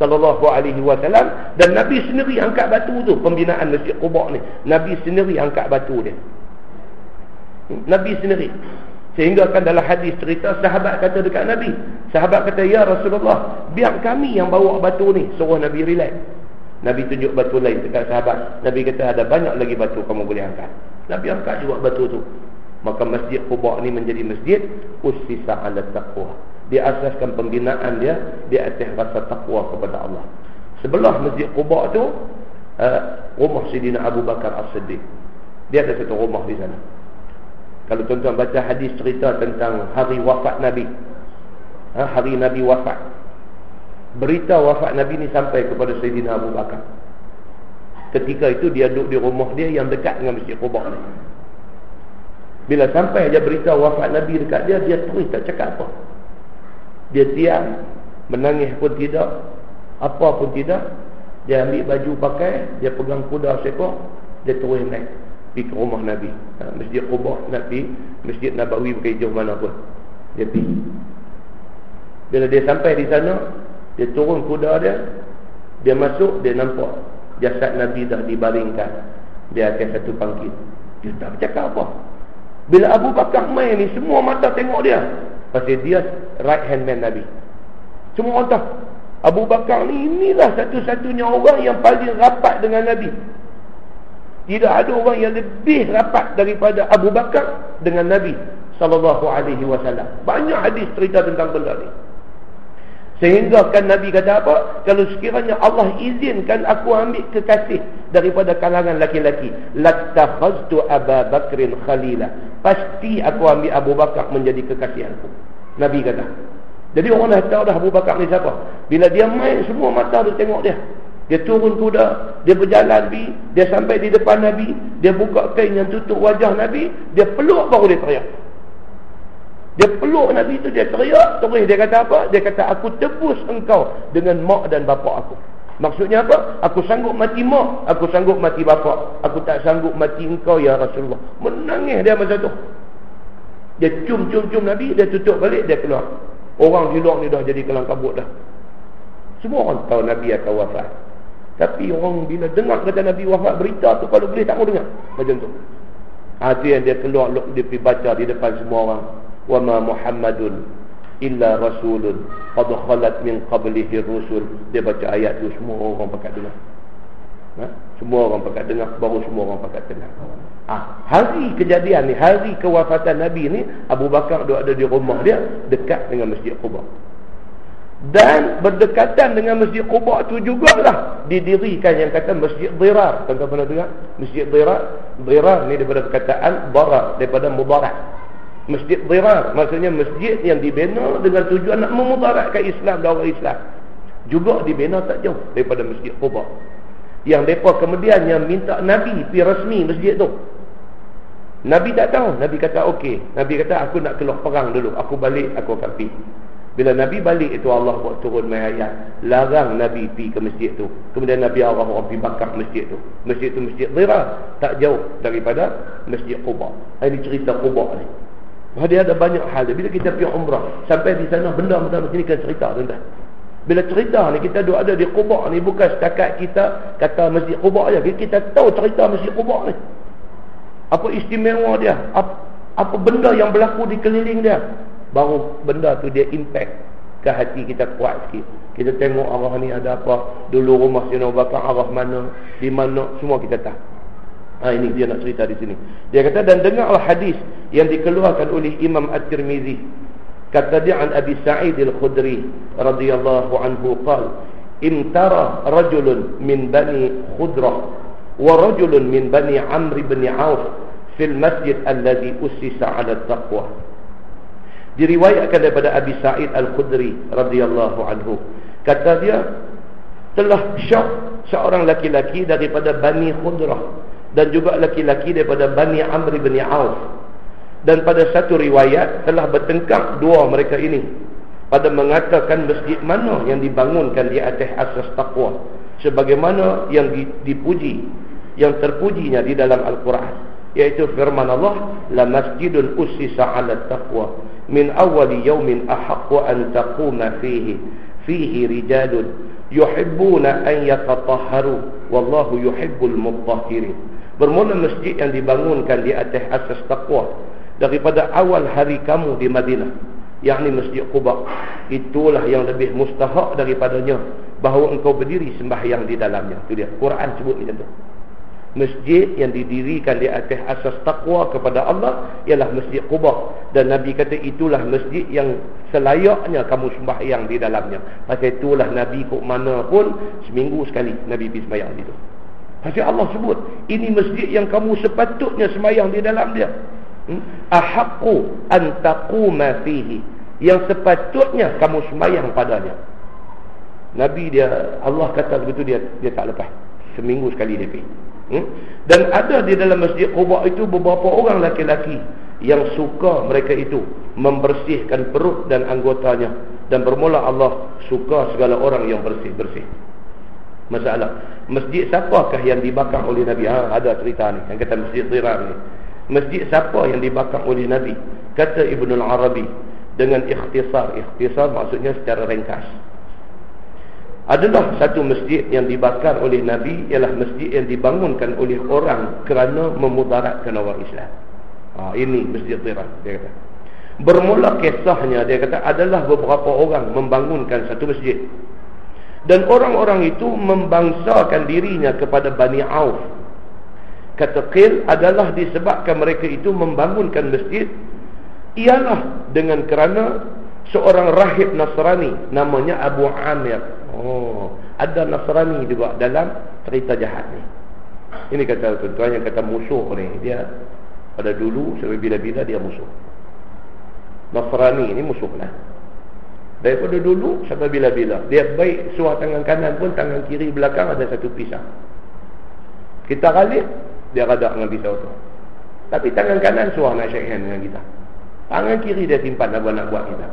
sallallahu alaihi wasallam, dan Nabi sendiri angkat batu tu, pembinaan Masjid Quba ni. Nabi sendiri angkat batu dia. Nabi sendiri. Sehingga kan dalam hadis cerita sahabat kata dekat Nabi, sahabat kata, "Ya Rasulullah, biar kami yang bawa batu ni." Suruh Nabi relax. Nabi tunjuk batu lain dekat sahabat. Nabi kata ada banyak lagi batu kamu boleh angkat. Nabi angkat juga batu tu. Maka Masjid Quba ni menjadi masjid ussisa 'ala taqwa. Diasaskan pembinaan dia di atas rasa takwa kepada Allah. Sebelah Masjid Quba tu rumah Sayyidina Abu Bakar As-Siddiq. Dia ada satu rumah di sana. Kalau tuan-tuan baca hadis cerita tentang hari wafat Nabi, hari Nabi wafat, berita wafat Nabi ni sampai kepada Sayyidina Abu Bakar. Ketika itu dia duduk di rumah dia yang dekat dengan Masjid Quba ni. Bila sampai aja berita wafat Nabi dekat dia, dia terus tak cakap apa. Dia diam, menangis pun tidak, apa pun tidak. Dia ambil baju pakai, dia pegang kuda seekor, dia terus naik pergi ke rumah Nabi. Masjid Quba, nak pergi Masjid Nabawi bukan jauh mana pun. Dia pergi. Bila dia sampai di sana, dia turun kuda dia, dia masuk, dia nampak jasad Nabi dah dibaringkan di atas satu bangkit. Dia tak bercakap apa. Bila Abu Bakar main ni, semua mata tengok dia. Pasal dia right hand man Nabi. Semua orang tahu Abu Bakar ni, inilah satu-satunya orang yang paling rapat dengan Nabi. Tidak ada orang yang lebih rapat daripada Abu Bakar dengan Nabi sallallahu alaihi wasallam. Banyak hadis cerita tentang benda ni. Sehingga kan Nabi kata apa? Kalau sekiranya Allah izinkan aku ambil kekasih daripada kalangan laki-laki, lattakhaztu Abu Bakrin khalila. Pasti aku ambil Abu Bakar menjadi kekasihanku. Nabi kata. Jadi orang dah tahu dah Abu Bakar ni siapa. Bila dia main, semua mata dia tengok dia. Dia turun kuda, dia berjalan pergi, dia sampai di depan Nabi, dia buka kain yang tutup wajah Nabi, dia peluk baru dia teriak. Dia peluk Nabi tu, dia teriak, terus dia kata apa? Dia kata, aku tebus engkau dengan mak dan bapa aku. Maksudnya apa? Aku sanggup mati mak, aku sanggup mati bapa, aku tak sanggup mati engkau ya Rasulullah. Menangis dia masa tu. Dia cium Nabi, dia tutup balik, dia keluar. Orang di luar ni dah jadi kelang kabut dah. Semua orang tahu Nabi akan wafat. Tapi orang bila dengar kata Nabi wafat, berita tu kalau boleh tak mau dengar. Macam tu. Itu yang dia keluar, dia pergi baca di depan semua orang. Wa ma Muhammadun illa rasulun qad khalat min qablihi rusul. Dia baca ayat tu, semua orang pakat dengar. Semua orang pakat dengar, baru semua orang pakat dengar. Hari kejadian ni, hari kewafatan Nabi ni, Abu Bakar dia ada di rumah dia dekat dengan Masjid Quba. Dan berdekatan dengan Masjid Quba tu jugalah didirikan yang kata Masjid Dirar. Tuan-tuan pernah dengar? Masjid Dirar. Dirar ni daripada perkataan darar, daripada mudarat. Masjid Dirar maksudnya masjid yang dibina dengan tujuan nak memudaratkan Islam dan orang Islam. Juga dibina tak jauh daripada Masjid Quba. Yang mereka kemudian yang minta Nabi pergi rasmi masjid tu. Nabi tak tahu. Nabi kata okey. Nabi kata aku nak keluar perang dulu. Aku balik, aku akan pergi. Bila Nabi balik itu Allah buat turun ayat larang Nabi pergi ke masjid tu. Kemudian Nabi arah orang pergi bakar masjid tu. Masjid tu Masjid Dirar, tak jauh daripada Masjid Quba. Ini cerita Quba ni. Dia ada banyak hal. Bila kita pergi umrah sampai di sana benda-benda macam ni kan cerita tuan-tuan. Bila cerita ni kita ada di Quba ni bukan setakat kita kata Masjid Quba aja. Kita tahu cerita Masjid Quba ni. Apa istimewa dia? Apa benda yang berlaku di keliling dia? Baru benda tu dia impact ke hati kita kuat sikit. Kita tengok arah ni ada apa, dulu rumah Sayyidina Abu Bakar arah mana, di mana, semua kita tahu. Ini dia nak cerita di sini. Dia kata, dan dengarlah hadis yang dikeluarkan oleh Imam At-Tirmizi. Kata dia an Abi Sa'id Al-Khudri radhiyallahu anhu qala imtara rajulun min bani Khudrah wa rajulun min bani Amr bin Auf fil masjid alladhi ussisa 'ala at-taqwa. Diriwayatkan daripada Abi Sa'id Al-Khudri radhiyallahu anhu, kata dia telah syok seorang laki-laki daripada Bani Khudrah dan juga laki-laki daripada Bani Amr bin Auf, dan pada satu riwayat telah bertengkar dua mereka ini pada mengatakan masjid mana yang dibangunkan di atas asas taqwa, sebagaimana yang dipuji, yang terpujinya di dalam Al-Quran, yaitu firman Allah, la masjidun ussisa 'ala taqwa min awwali yawmin ahaqqu an taquma fihi rijalun yuhibbuna an yatatahharu wallahu yuhibbul mutahhirin. Bermula masjid yang dibangunkan di atas asas taqwa daripada awal hari kamu di Madinah, yakni Masjid Quba, itulah yang lebih mustahak daripadanya bahawa engkau berdiri sembahyang di dalamnya. Itu dia Quran sebut macam tu. Masjid yang didirikan di atas asas taqwa kepada Allah ialah Masjid Quba, dan Nabi kata itulah masjid yang selayaknya kamu sembahyang di dalamnya. Pasal itulah Nabi kok mana pun seminggu sekali Nabi pergi sembahyang di situ. Pasal Allah sebut ini masjid yang kamu sepatutnya sembahyang di dalam dia. Ahaqqu an taquma fihi, yang sepatutnya kamu sembahyang padanya. Nabi dia, Allah kata begitu, dia tak lepas. Seminggu sekali dia pergi. Dan ada di dalam Masjid Quba itu beberapa orang laki-laki yang suka mereka itu membersihkan perut dan anggotanya, dan bermula Allah suka segala orang yang bersih-bersih. Masalah, masjid siapakah yang dibakar oleh Nabi? Ada cerita ni yang kata Masjid Dirar ni. Masjid siapa yang dibakar oleh Nabi? Kata Ibn al-Arabi dengan ikhtisar. Ikhtisar maksudnya secara ringkas. Adalah satu masjid yang dibakar oleh Nabi ialah masjid yang dibangunkan oleh orang kerana memudaratkan orang Islam. Ini Masjid Dirar, dia kata. Bermula kisahnya, dia kata, adalah beberapa orang membangunkan satu masjid, dan orang-orang itu membangsakan dirinya kepada Bani Auf. Kata Qil, adalah disebabkan mereka itu membangunkan masjid ialah dengan kerana seorang rahib Nasrani namanya Abu Amir. Ada Nasrani juga dalam cerita jahat ni. Ini kata tuan-tuan yang kata musuh ni, dia pada dulu sampai bila-bila dia musuh. Nasrani ni musuh lah. Daripada dulu sampai bila-bila. Dia baik suar tangan kanan pun, tangan kiri belakang ada satu pisau. Kita galik, dia radak dengan pisau tu. Tapi tangan kanan suar nak shake hand dengan kita. Tangan kiri dia simpan nak buat kita.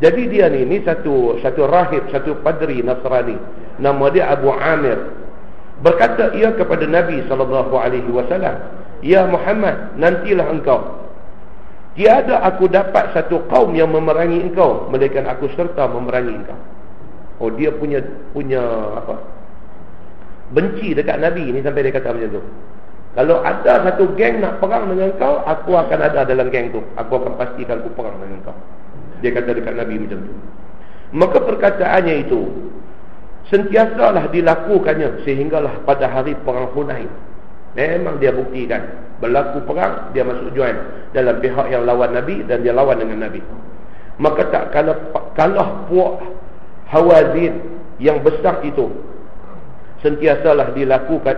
Jadi dia ni satu rahib, satu padri Nasrani, nama dia Abu Amir. Berkata ia kepada Nabi SAW, ya Muhammad, nantilah engkau, tiada aku dapat satu kaum yang memerangi engkau melainkan aku serta memerangi engkau. Dia punya apa, benci dekat Nabi ni sampai dia kata macam tu. Kalau ada satu geng nak perang dengan kau, aku akan ada dalam geng tu. Aku akan pastikan aku perang dengan kau. Dia kata dekat Nabi macam tu. Maka perkataannya itu sentiasalah dilakukannya sehinggalah pada hari perang Hunain. Memang dia buktikan berlaku perang, dia masuk join dalam pihak yang lawan Nabi dan dia lawan dengan Nabi. Maka tak kalah puak Hawazin yang besar itu sentiasalah dilakukan,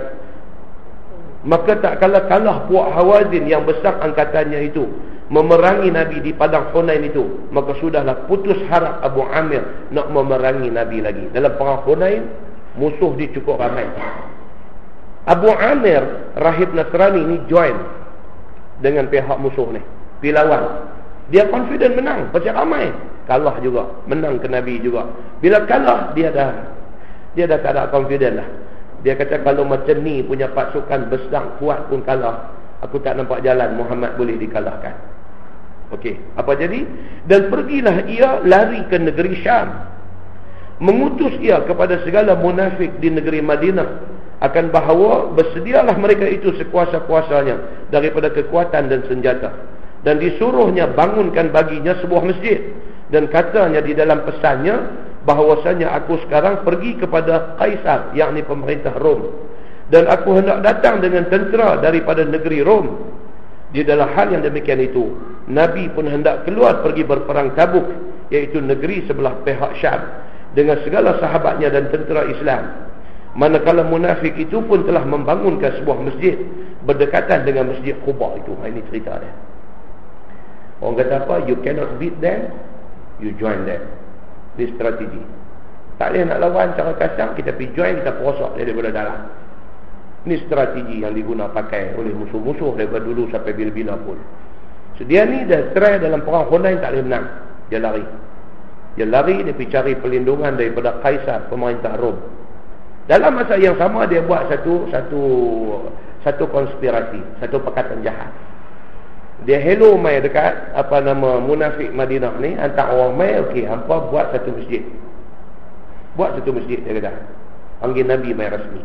maka tak kalah puak Hawazin yang besar angkatannya itu memerangi Nabi di padang Hunain itu, maka sudahlah putus harap Abu Amir nak memerangi Nabi lagi. Dalam perang Hunain musuh dia cukup ramai. Abu Amir rahib Nasrani ni join dengan pihak musuh ni, pergi lawan. Dia confident menang pasal ramai. Kalah juga, menang ke Nabi juga. Bila kalah dia dah tak ada confident dah. Dia kata kalau macam ni punya pasukan besar kuat pun kalah, aku tak nampak jalan Muhammad boleh dikalahkan. Okey, apa jadi? Dan pergilah ia lari ke negeri Syam. Mengutus ia kepada segala munafik di negeri Madinah akan bahawa bersedialah mereka itu sekuasa-kuasanya daripada kekuatan dan senjata, dan disuruhnya bangunkan baginya sebuah masjid, dan katanya di dalam pesannya bahawasanya aku sekarang pergi kepada Kaisar, yakni pemerintah Rom, dan aku hendak datang dengan tentera daripada negeri Rom. Di dalam hal yang demikian itu, Nabi pun hendak keluar pergi berperang Tabuk, iaitu negeri sebelah pihak Syam, dengan segala sahabatnya dan tentera Islam. Manakala munafik itu pun telah membangunkan sebuah masjid berdekatan dengan masjid Quba itu. Ini cerita dia. Orang kata apa? You cannot beat them, you join them. Ini strategi. Tak boleh nak lawan cara kasar, kita pergi join, kita perosok dia daripada dalam. Ini strategi yang digunakan pakai oleh musuh-musuh daripada dulu sampai bila-bila pun. So dia ni dah try dalam perang Hunain, tak boleh menang. Dia lari. Dia pergi cari perlindungan daripada Kaisar, pemerintah Rom. Dalam masa yang sama dia buat satu konspirasi, satu perkataan jahat. Dia hello mai dekat munafik Madinah ni, hantar orang mai, okey, hampa buat satu masjid. Buat satu masjid, dia kata. Panggil Nabi mai rasmi.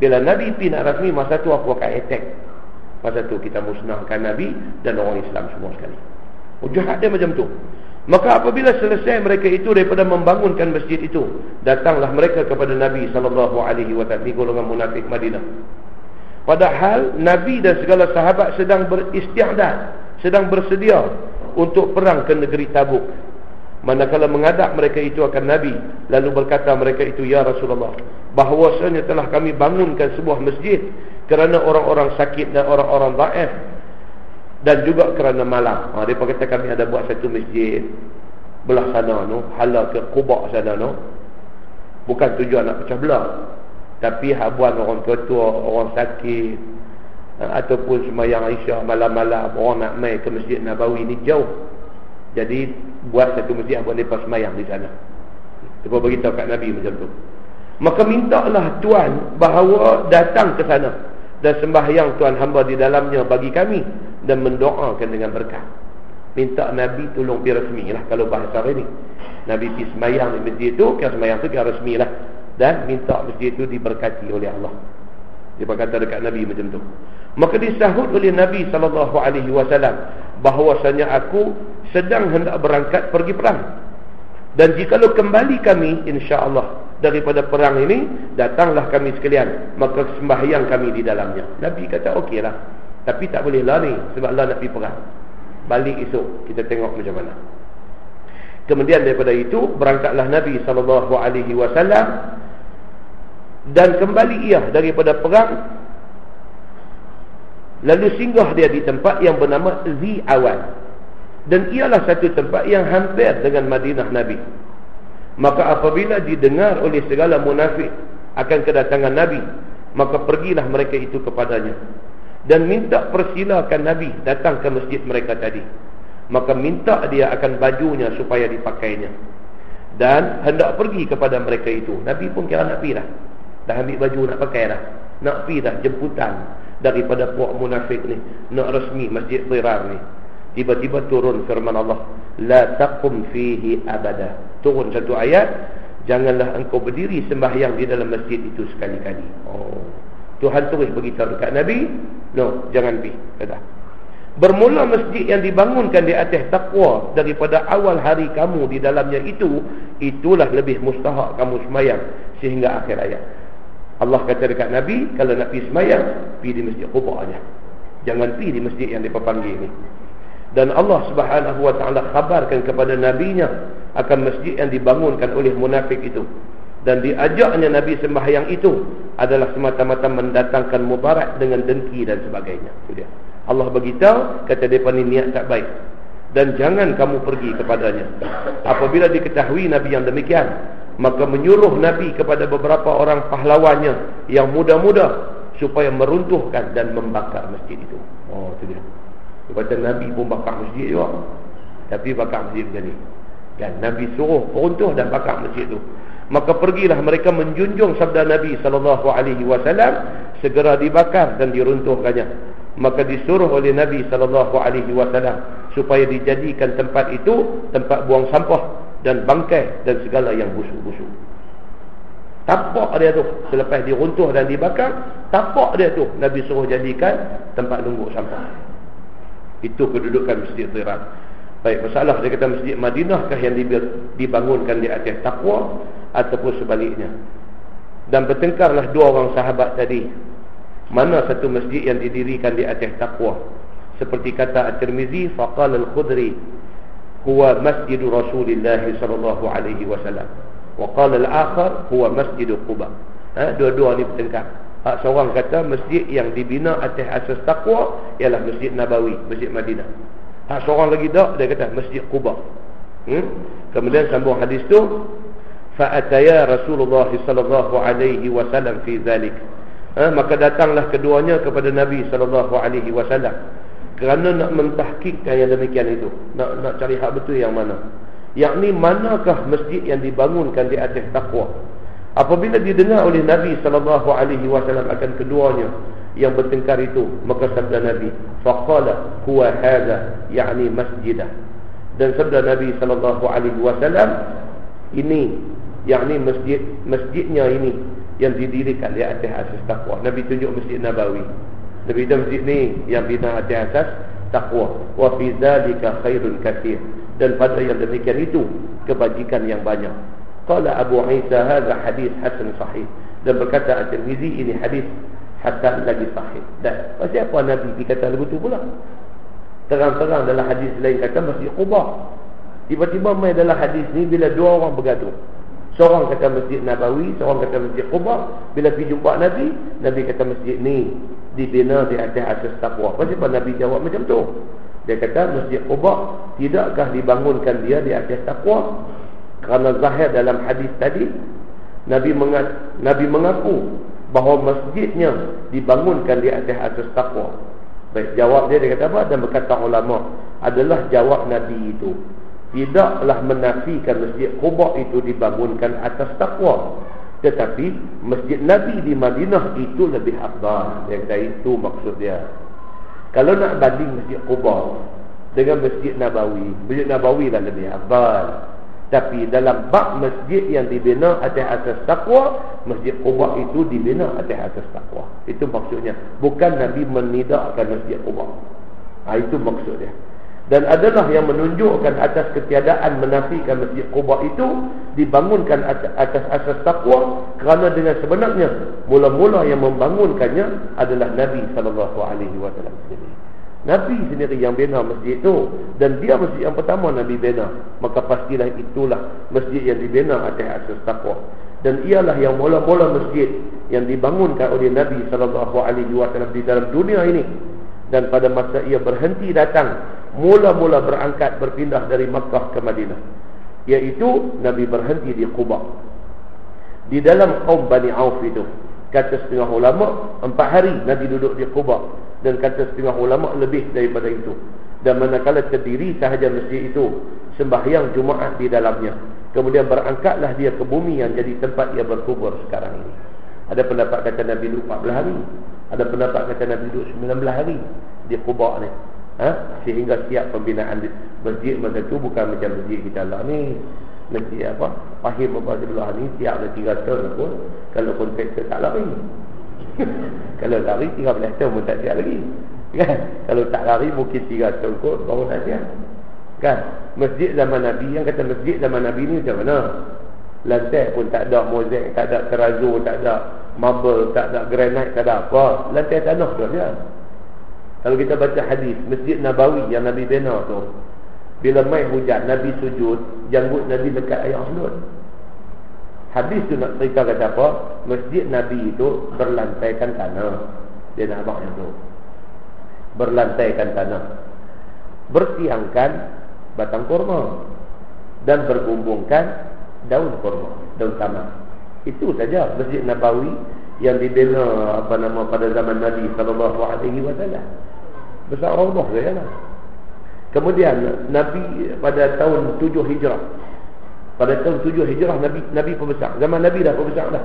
Bila Nabi pergi nak rasmi, masa tu aku akan attack. Masa tu kita musnahkan Nabi dan orang Islam semua sekali. Jahat dia macam tu. Maka apabila selesai mereka itu daripada membangunkan masjid itu, datanglah mereka kepada Nabi SAW, golongan munafik Madinah. Padahal Nabi dan segala sahabat sedang beristiadat, sedang bersedia untuk perang ke negeri Tabuk. Manakala menghadap mereka itu akan Nabi, lalu berkata mereka itu, ya Rasulullah, bahawasanya telah kami bangunkan sebuah masjid kerana orang-orang sakit dan orang-orang dhaif, dan juga kerana malam. Dia kata kami ada buat satu masjid belah sana no, hala ke Quba sana no. Bukan tujuan nak pecah belah, tapi habuan orang tua, orang sakit, ataupun sembahyang Isyak malam-malam, orang nak mai ke Masjid Nabawi ni jauh. Jadi buat satu masjid buat lepas sembahyang di sana. Dia beritahu kat Nabi macam tu. Maka mintalah Tuan bahawa datang ke sana dan sembahyang Tuan hamba di dalamnya bagi kami, dan mendoakan dengan berkat. Minta Nabi tolong pergi resmi lah. Kalau bahasa hari ni, Nabi pergi sembahyang di masjid tu, kira sembahyang tu kira resmi lah, dan minta masjid tu diberkati oleh Allah. Dia berkata dekat Nabi macam tu. Maka disahut oleh Nabi SAW bahawasanya aku sedang hendak berangkat pergi perang, dan jikalau kembali kami insya-Allah daripada perang ini, datanglah kami sekalian, maka sembahyang kami di dalamnya. Nabi kata okeylah, tapi tak boleh lari sebab Allah nak pergi perang. Balik esok kita tengok macam mana. Kemudian daripada itu berangkatlah Nabi SAW, dan kembali ia daripada perang, lalu singgah dia di tempat yang bernama Zi Awan, dan ialah satu tempat yang hampir dengan Madinah Nabi. Maka apabila didengar oleh segala munafik akan kedatangan Nabi, maka pergilah mereka itu kepadanya dan minta persilakan Nabi datang ke masjid mereka tadi. Maka minta dia akan bajunya supaya dipakainya, dan hendak pergi kepada mereka itu. Nabi pun kira nak pergi dah ambil baju nak pakai dah, nak pergi dah jemputan daripada puak munafik ni, nak resmi masjid Dirar ni. Tiba-tiba turun firman Allah, la taqum fihi abada. Turun satu ayat, janganlah engkau berdiri sembahyang di dalam masjid itu sekali-kali. Tuhan terus beritahu dekat Nabi, no, jangan pergi, kata. Bermula masjid yang dibangunkan di atas takwa daripada awal hari kamu di dalamnya itu, itulah lebih mustahak kamu sembahyang sehingga akhir ayat. Allah kata dekat Nabi, kalau nak pergi sembahyang, pergi di masjid Quba aja. Jangan pergi di masjid yang dipanggil ni. Dan Allah Subhanahu wa taala khabarkan kepada nabinya akan masjid yang dibangunkan oleh munafik itu. Dan diajaknya Nabi sembahyang itu adalah semata-mata mendatangkan mudarat dengan dengki dan sebagainya. Itu dia. Allah beritahu, kata mereka ni niat tak baik. Dan jangan kamu pergi kepadanya. Apabila diketahui Nabi yang demikian, maka menyuruh Nabi kepada beberapa orang pahlawannya yang muda-muda supaya meruntuhkan dan membakar masjid itu. Oh, itu dia. Kata Nabi pun bakar masjid juga. Tapi bakar masjid macam ni. Kan Nabi suruh runtuh dan bakar masjid itu. Maka pergilah mereka menjunjung sabda Nabi SAW, segera dibakar dan diruntuhkannya. Maka disuruh oleh Nabi SAW supaya dijadikan tempat itu tempat buang sampah dan bangkai dan segala yang busuk-busuk. Tapak dia tu selepas diruntuh dan dibakar, tapak dia tu Nabi suruh jadikan tempat numpuk sampah. Itu kedudukan Masjid Dhirar. Baik, masalah dia kata Masjid Madinahkah yang dibangunkan di atas takwa ataupun sebaliknya. Dan bertengkarlah dua orang sahabat tadi, mana satu masjid yang didirikan di atas takwa. Seperti kata At-Tirmizi, faqala Al-Khudri huwa masjid Rasulullah sallallahu alaihi wasallam, wa qala al-akhar huwa masjid Quba. Dua-dua ni bertengkar. Hak seorang kata masjid yang dibina atas asas takwa ialah Masjid Nabawi, Masjid Madinah. Hak seorang lagi dak, dia kata Masjid Quba. Kemudian sambung hadis tu, fa'ataya Rasulullah sallallahu alaihi wasallam fi zalik. Maka datanglah keduanya kepada Nabi sallallahu alaihi wasallam kerana nak mentahqiqkan yang demikian itu, nak cari hak betul yang mana, yakni manakah masjid yang dibangunkan di atas takwa. Apabila didengar oleh Nabi sallallahu alaihi wasallam akan keduanya yang bertengkar itu, maka sabda Nabi, faqala huwa hadha, yakni masjidah. Dan sabda Nabi sallallahu alaihi wasallam, ini yakni masjidnya ini yang didirikan di atas asas takwa. Nabi tunjuk Masjid Nabawi. Nabi itu masjid ni yang bina atas asas takwa. Wa fi dzalika khairun katsir. Dan pada yang demikian itu kebajikan yang banyak. Qala Abu Isa hadza hadis hasan sahih. Dan berkata At-Tirmizi, ini hadis hasan lagi sahih. Dan pasal apa Nabi dikata begitu pula? Terang-terang dalam hadis lain kata Masjid Quba. Tiba-tiba mai dalam hadis ni bila dua orang bergaduh. Seorang kata Masjid Nabawi, seorang kata Masjid Quba. Bila pergi jumpa Nabi, Nabi kata masjid ni dibina di atas asas takwa. Kenapa Nabi jawab macam tu? Dia kata Masjid Quba tidakkah dibangunkan dia di atas takwa? Kerana zahir dalam hadis tadi Nabi mengaku bahawa masjidnya dibangunkan di atas asas takwa. Baik, jawab dia kata apa? Dan berkata ulama, adalah jawab Nabi itu tidaklah menafikan Masjid Quba itu dibangunkan atas takwa, tetapi Masjid Nabi di Madinah itu lebih afdal. Yang kata itu maksud dia. Kalau nak banding Masjid Quba dengan Masjid Nabawi, Masjid Nabawi lah lebih afdal. Tapi dalam bab masjid yang dibina atas asas takwa, Masjid Quba itu dibina atas asas takwa. Itu maksudnya. Bukan Nabi menidakkan Masjid Quba. Itu maksud dia. Dan adalah yang menunjukkan atas ketiadaan menafikan Masjid Quba itu dibangunkan atas asas takwa, kerana dengan sebenarnya mula-mula yang membangunkannya adalah Nabi SAW sendiri. Nabi sendiri yang bina masjid itu, dan dia masjid yang pertama Nabi bina. Maka pastilah itulah masjid yang dibina atas asas takwa. Dan ialah yang mula-mula masjid yang dibangunkan oleh Nabi SAW di dalam dunia ini. Dan pada masa ia berhenti datang, mula-mula berangkat berpindah dari Makkah ke Madinah, iaitu Nabi berhenti di Quba. Di dalam kaum Bani Auf itu, kata setengah ulama 4 hari Nabi duduk di Quba. Dan kata setengah ulama lebih daripada itu. Dan manakala terdiri sahaja masjid itu, sembahyang Jumaat di dalamnya, kemudian berangkatlah dia ke bumi yang jadi tempat ia berkubur sekarang ini. Ada pendapat kata Nabi duduk 14 hari, ada pendapat kata Nabi duduk 19 hari di Quba ni. Sehingga siap pembinaan masjid masa tu bukan macam masjid kita lah ni. Masjid apa? Fahim apa sebelah ni siap dah 3 tahun pun kalau kontraktor tak lari. Kalau lari 13 tahun pun tak siap lagi. Kan? Kalau tak lari mungkin 3 tahun kot baru tak siap. Kan? Masjid zaman Nabi, yang kata masjid zaman Nabi ni macam mana? Lantai pun tak ada mozaik, tak ada terazu, tak ada marble, tak ada granite, tak ada apa. Lantai tanah tu dia. Kalau kita baca hadis Masjid Nabawi yang Nabi bina tu, Bila mai hujan, Nabi sujud, janggut Nabi dekat air sujud. Hadis tu nak cerita kata apa? Masjid Nabi itu berlantaikan tanah. Dia nak abang tu. Berlantaikan tanah. Bertiangkan batang kurma dan berbumbungkan daun kurma, daun tamak. Itu saja Masjid Nabawi yang dibina pada zaman Nabi sallallahu alaihi wasallam. Besar raudhah dia lah. Kemudian Nabi pada tahun 7 Hijrah. Pada tahun 7 Hijrah Nabi pembesar. Zaman Nabi dah pembesar dah.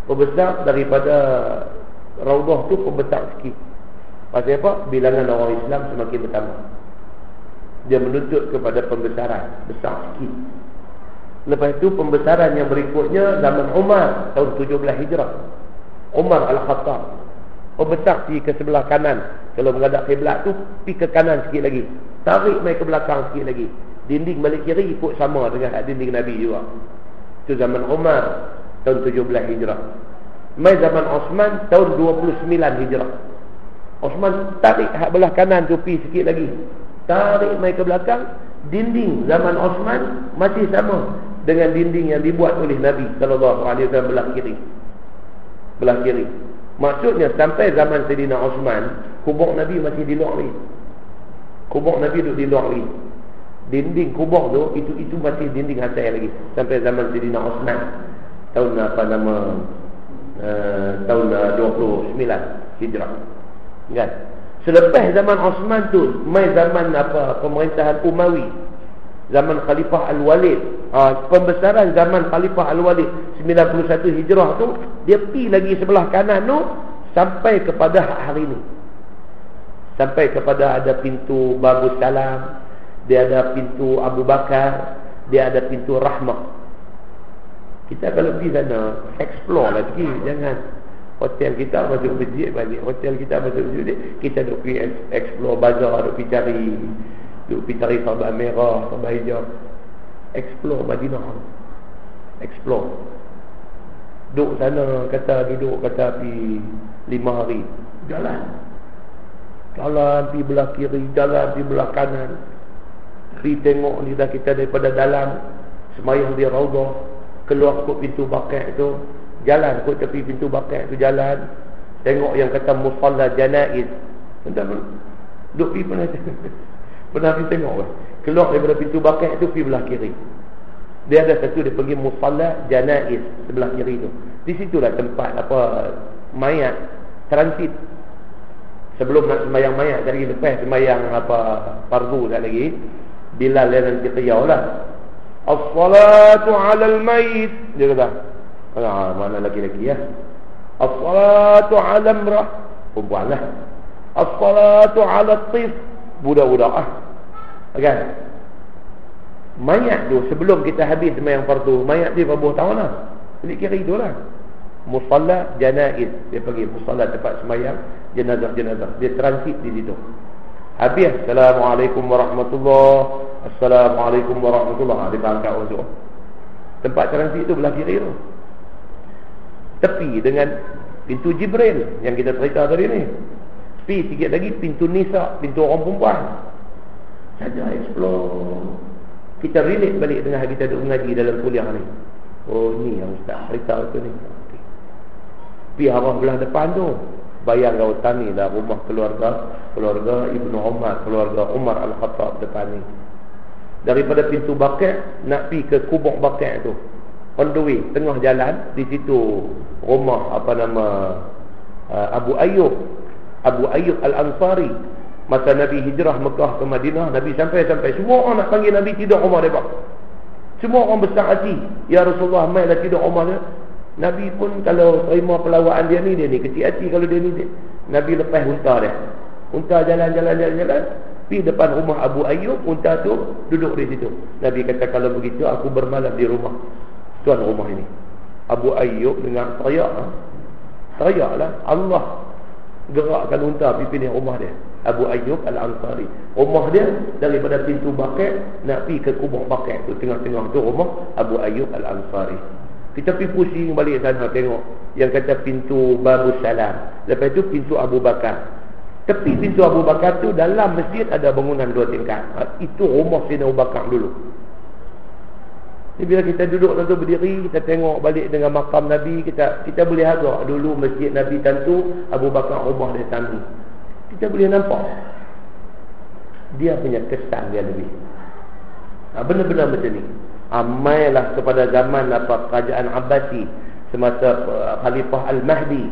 Pembesar daripada raudhah tu pembesar sikit. Pasal apa? Bilangan orang Islam semakin bertambah. Dia menuntut kepada pembesaran, besar sikit. Lepas itu pembesaran yang berikutnya zaman Umar tahun 17 Hijrah. Umar Al-Khattab pembesar pergi ke sebelah kanan. Kalau menghadap kiblat tu pergi ke kanan sikit lagi. Tarik mai ke belakang sikit lagi. Dinding balik kiri ikut sama dengan dinding Nabi juga. Itu zaman Umar tahun 17 Hijrah. Mai zaman Osman tahun 29 Hijrah. Osman tarik hak belah kanan tu pergi sikit lagi. Tarik mai ke belakang. Dinding zaman Osman masih sama dengan dinding yang dibuat oleh Nabi sallallahu alaihi wasallam belah kiri. Belah kiri. Maksudnya sampai zaman Sayyidina Osman, kubur Nabi masih di luar lagi. Kubur Nabi duduk di luar lagi. Dinding kubur tu itu masih dinding asal lagi sampai zaman Sayyidina Osman. Tahun tahun 29 Hijrah. Kan? Selepas zaman Osman tu, mai zaman pemerintahan Umawi. Zaman Khalifah Al-Walid. Pembesaran zaman Khalifah Al-Walid 91 Hijrah tu, dia pergi lagi sebelah kanan tu sampai kepada hari ini. Sampai kepada ada pintu Babus Salam, dia ada pintu Abu Bakar, dia ada pintu Rahmah. Kita kalau pergi sana, explore lah sikit. Jangan hotel kita masuk masjid balik. Hotel kita masuk masjid, kita duk pergi explore bazar, duk pergi cari sabak merah, sabak hijau. Explore Madinah. Explore. Duduk sana, duduk pergi 5 hari. Jalan pergi belah kiri, jalan pergi belah kanan. Pergi tengok lidah kita daripada dalam, semayang di raudhah, keluar kot pintu bakar tu, jalan kot tepi pintu bakar tu, jalan tengok yang kata musalla janaiz. Entah duk pergi pernah pergi tengok ke? Keluar daripada pintu bakar tu pergi belah kiri. Dia ada satu dia panggil musalla janaiz sebelah kiri tu. Di situlah tempat mayat transit. Sebelum nak sembahyang mayat lagi, lepas sembahyang fardu tak lagi, Bilal dia nanti qiyau lah. As-salatu 'alal mayit. Dia kata, mana laki-laki ya? As-salatu 'ala imrah. Perempuan lah. As-salatu 'ala tif. Budak-budak kan? Mayat tu sebelum kita habis sembahyang fardu, mayat dia berapa tahun lah? Balik kiri tu lah. Musalla janaiz. Dia pergi musalla tempat sembahyang jenazah. Dia transit di situ. Habis Assalamualaikum warahmatullahi. Assalamualaikum warahmatullahi. Dia bangkit masuk. Tempat transit tu belah kiri tu. Tepi dengan pintu Jibril yang kita cerita tadi ni. Tepi sikit lagi pintu Nisa, pintu orang perempuan. Saja explore. Kita relate balik dengan kita duduk mengaji dalam kuliah ni. Oh ni yang ustaz cerita tu ni. Okay. Pergi arah belah depan tu, bayang kau tani dah rumah keluarga Ibnu Umar, keluarga Umar Al-Khattab depan ni. Daripada pintu Baqi' nak pergi ke kubur Baqi' tu, on the way, tengah jalan di situ rumah Abu Ayyub Al-Ansari. Masa Nabi hijrah Mekah ke Madinah, Nabi sampai semua orang nak panggil Nabi tidur rumah mereka. Semua orang besar hati, ya Rasulullah, mailah tidur rumah dia. Nabi pun kalau terima pelawaan dia ni kecil hati. Kalau dia ni Nabi lepas unta dia. Unta jalan pergi depan rumah Abu Ayyub, unta tu duduk di situ. Nabi kata, kalau begitu aku bermalam di rumah tuan rumah ini. Abu Ayyub dengar teriaklah, Allah gerakkan unta pergi pilih rumah dia. Abu Ayyub Al-Ansari, rumah dia daripada pintu Baqi' nak pergi ke kubur Baqi' tu, tengah-tengah tu rumah Abu Ayyub Al-Ansari. Kita pergi pusing balik sana tengok yang kata pintu Babus Salam, lepas tu pintu Abu Bakar. Tepi pintu Abu Bakar tu, dalam masjid ada bangunan 2 tingkat. Itu rumah Sayyidina Abu Bakar dulu. Jadi bila kita duduk tentu berdiri, kita tengok balik dengan makam Nabi, kita boleh agak dulu masjid Nabi tentu, Abu Bakar rumah dia tandu. Kita boleh nampak dia punya kesan dia lebih. Benar-benar macam ni. Amailah kepada zaman kerajaan Abbasi semasa Khalifah Al-Mahdi,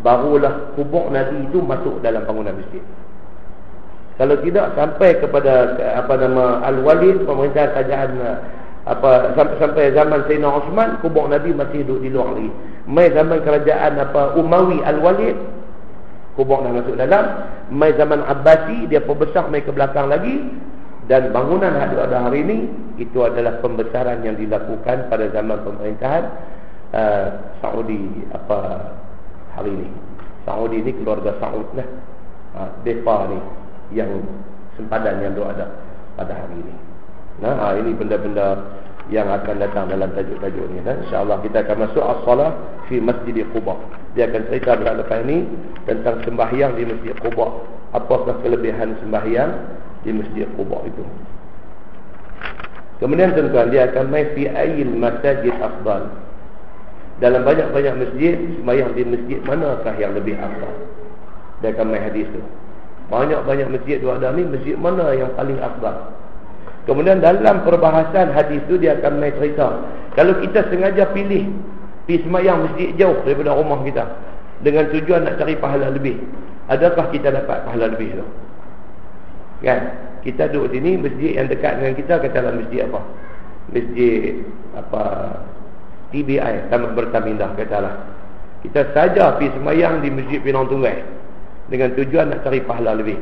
barulah kubur Nabi itu masuk dalam bangunan masjid. Kalau tidak sampai kepada Al-Walid, pemerintahan kerajaan sampai zaman Sayyidina Osman, kubur Nabi masih duduk di luar lagi. Mai zaman kerajaan Umawi Al-Walid, kubur dah masuk dalam. Mai zaman Abbasi, dia perbesar mai ke belakang lagi. Dan bangunan yang ada hari ini, itu adalah pembesaran yang dilakukan pada zaman pemerintahan Saudi hari ini. Saudi ni keluarga Saud lah. Depa ni yang sempadan yang ada pada hari ini. Nah, ini benda-benda yang akan datang dalam tajuk-tajuk ni. InsyaAllah kita akan masuk as-salah fi Masjid Quba. Dia akan cerita lepas ini tentang sembahyang di Masjid Quba. Apakah kelebihan sembahyang di Masjid Quba itu. Kemudian tuan-tuan, dia akan main fi ayil masajid afdal. Dalam banyak-banyak masjid, sembahyang di masjid manakah yang lebih afdal? Dia akan main hadis tu. Banyak-banyak masjid dua ada ni, masjid mana yang paling afdal? Kemudian dalam perbahasan hadis tu dia akan main cerita. Kalau kita sengaja pilih pergi sembahyang masjid jauh daripada rumah kita dengan tujuan nak cari pahala lebih, adakah kita dapat pahala lebih tu? Kan? Kita duduk sini, masjid yang dekat dengan kita katalah masjid apa? Masjid TBI, Taman Bertamindah katalah. Kita saja pergi sembahyang di Masjid Pinang Tunggai dengan tujuan nak cari pahala lebih.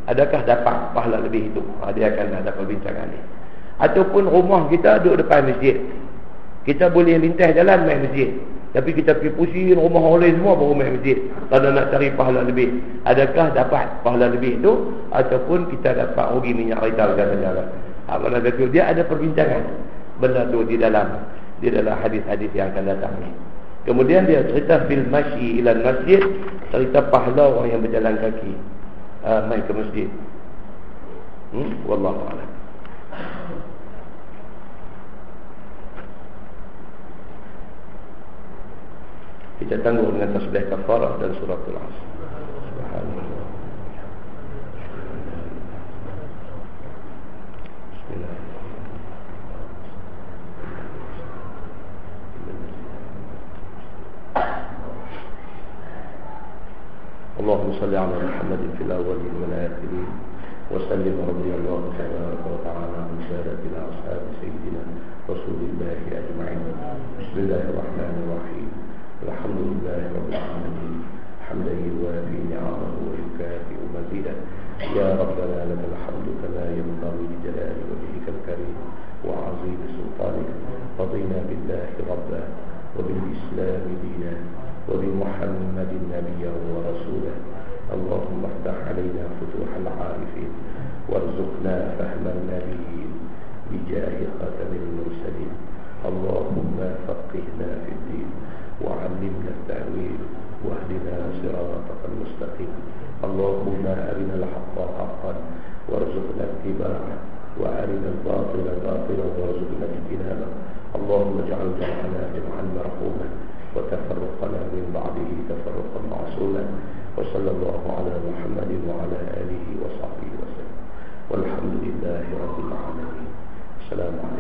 Adakah dapat pahala lebih itu? Dia akan ada perbincangan ni. Ataupun rumah kita duduk depan masjid. Kita boleh lintas jalan main masjid. Tapi kita pergi pusing rumah orang lain semua baru main masjid. Kalau nak cari pahala lebih, adakah dapat pahala lebih itu? Ataupun kita dapat rugi minyak kereta jalan-jalan. Mana kata dia ada perbincangan benda tu di dalam hadis-hadis yang akan datang ni. Kemudian dia cerita fil masyi ila masjid, cerita pahala orang yang berjalan kaki mai ke masjid. Wallahu a'lam. Kita tangguh dengan tasbih kafarah dan suratul Asr. Subhanallah. اللهم صل على محمد في الأولين والآخرين وسلم رضي الله تبارك وتعالى عن سادتنا أصحاب سيدنا رسول الله أجمعين. بسم الله الرحمن الرحيم. الحمد لله رب العالمين حمدا يوافي نعمه ويكافئ مزيدا. يا ربنا لك الحمد كما ينبغي لجلال وجهك الكريم وعظيم سلطانك. رضينا بالله ربا وبالإسلام دينا وبمحمد نبيا ورسولا. اللهم افتح علينا فتوح العارفين وارزقنا فهم النبيين بجاه خاتم المرسلين. اللهم فقهنا في الدين وعلمنا التأويل واهدنا صراطك المستقيم. اللهم أرنا الحق حقا وارزقنا اتباعه وأرنا الباطل باطلا وارزقنا اجتنابه. اللهم اجعل جمعنا جمعا مرحوما وتفرقنا من بعده تفرقا معصوما. وصلى الله على محمد وعلى آله وصحبه وسلم والحمد لله رب العالمين. السلام عليكم.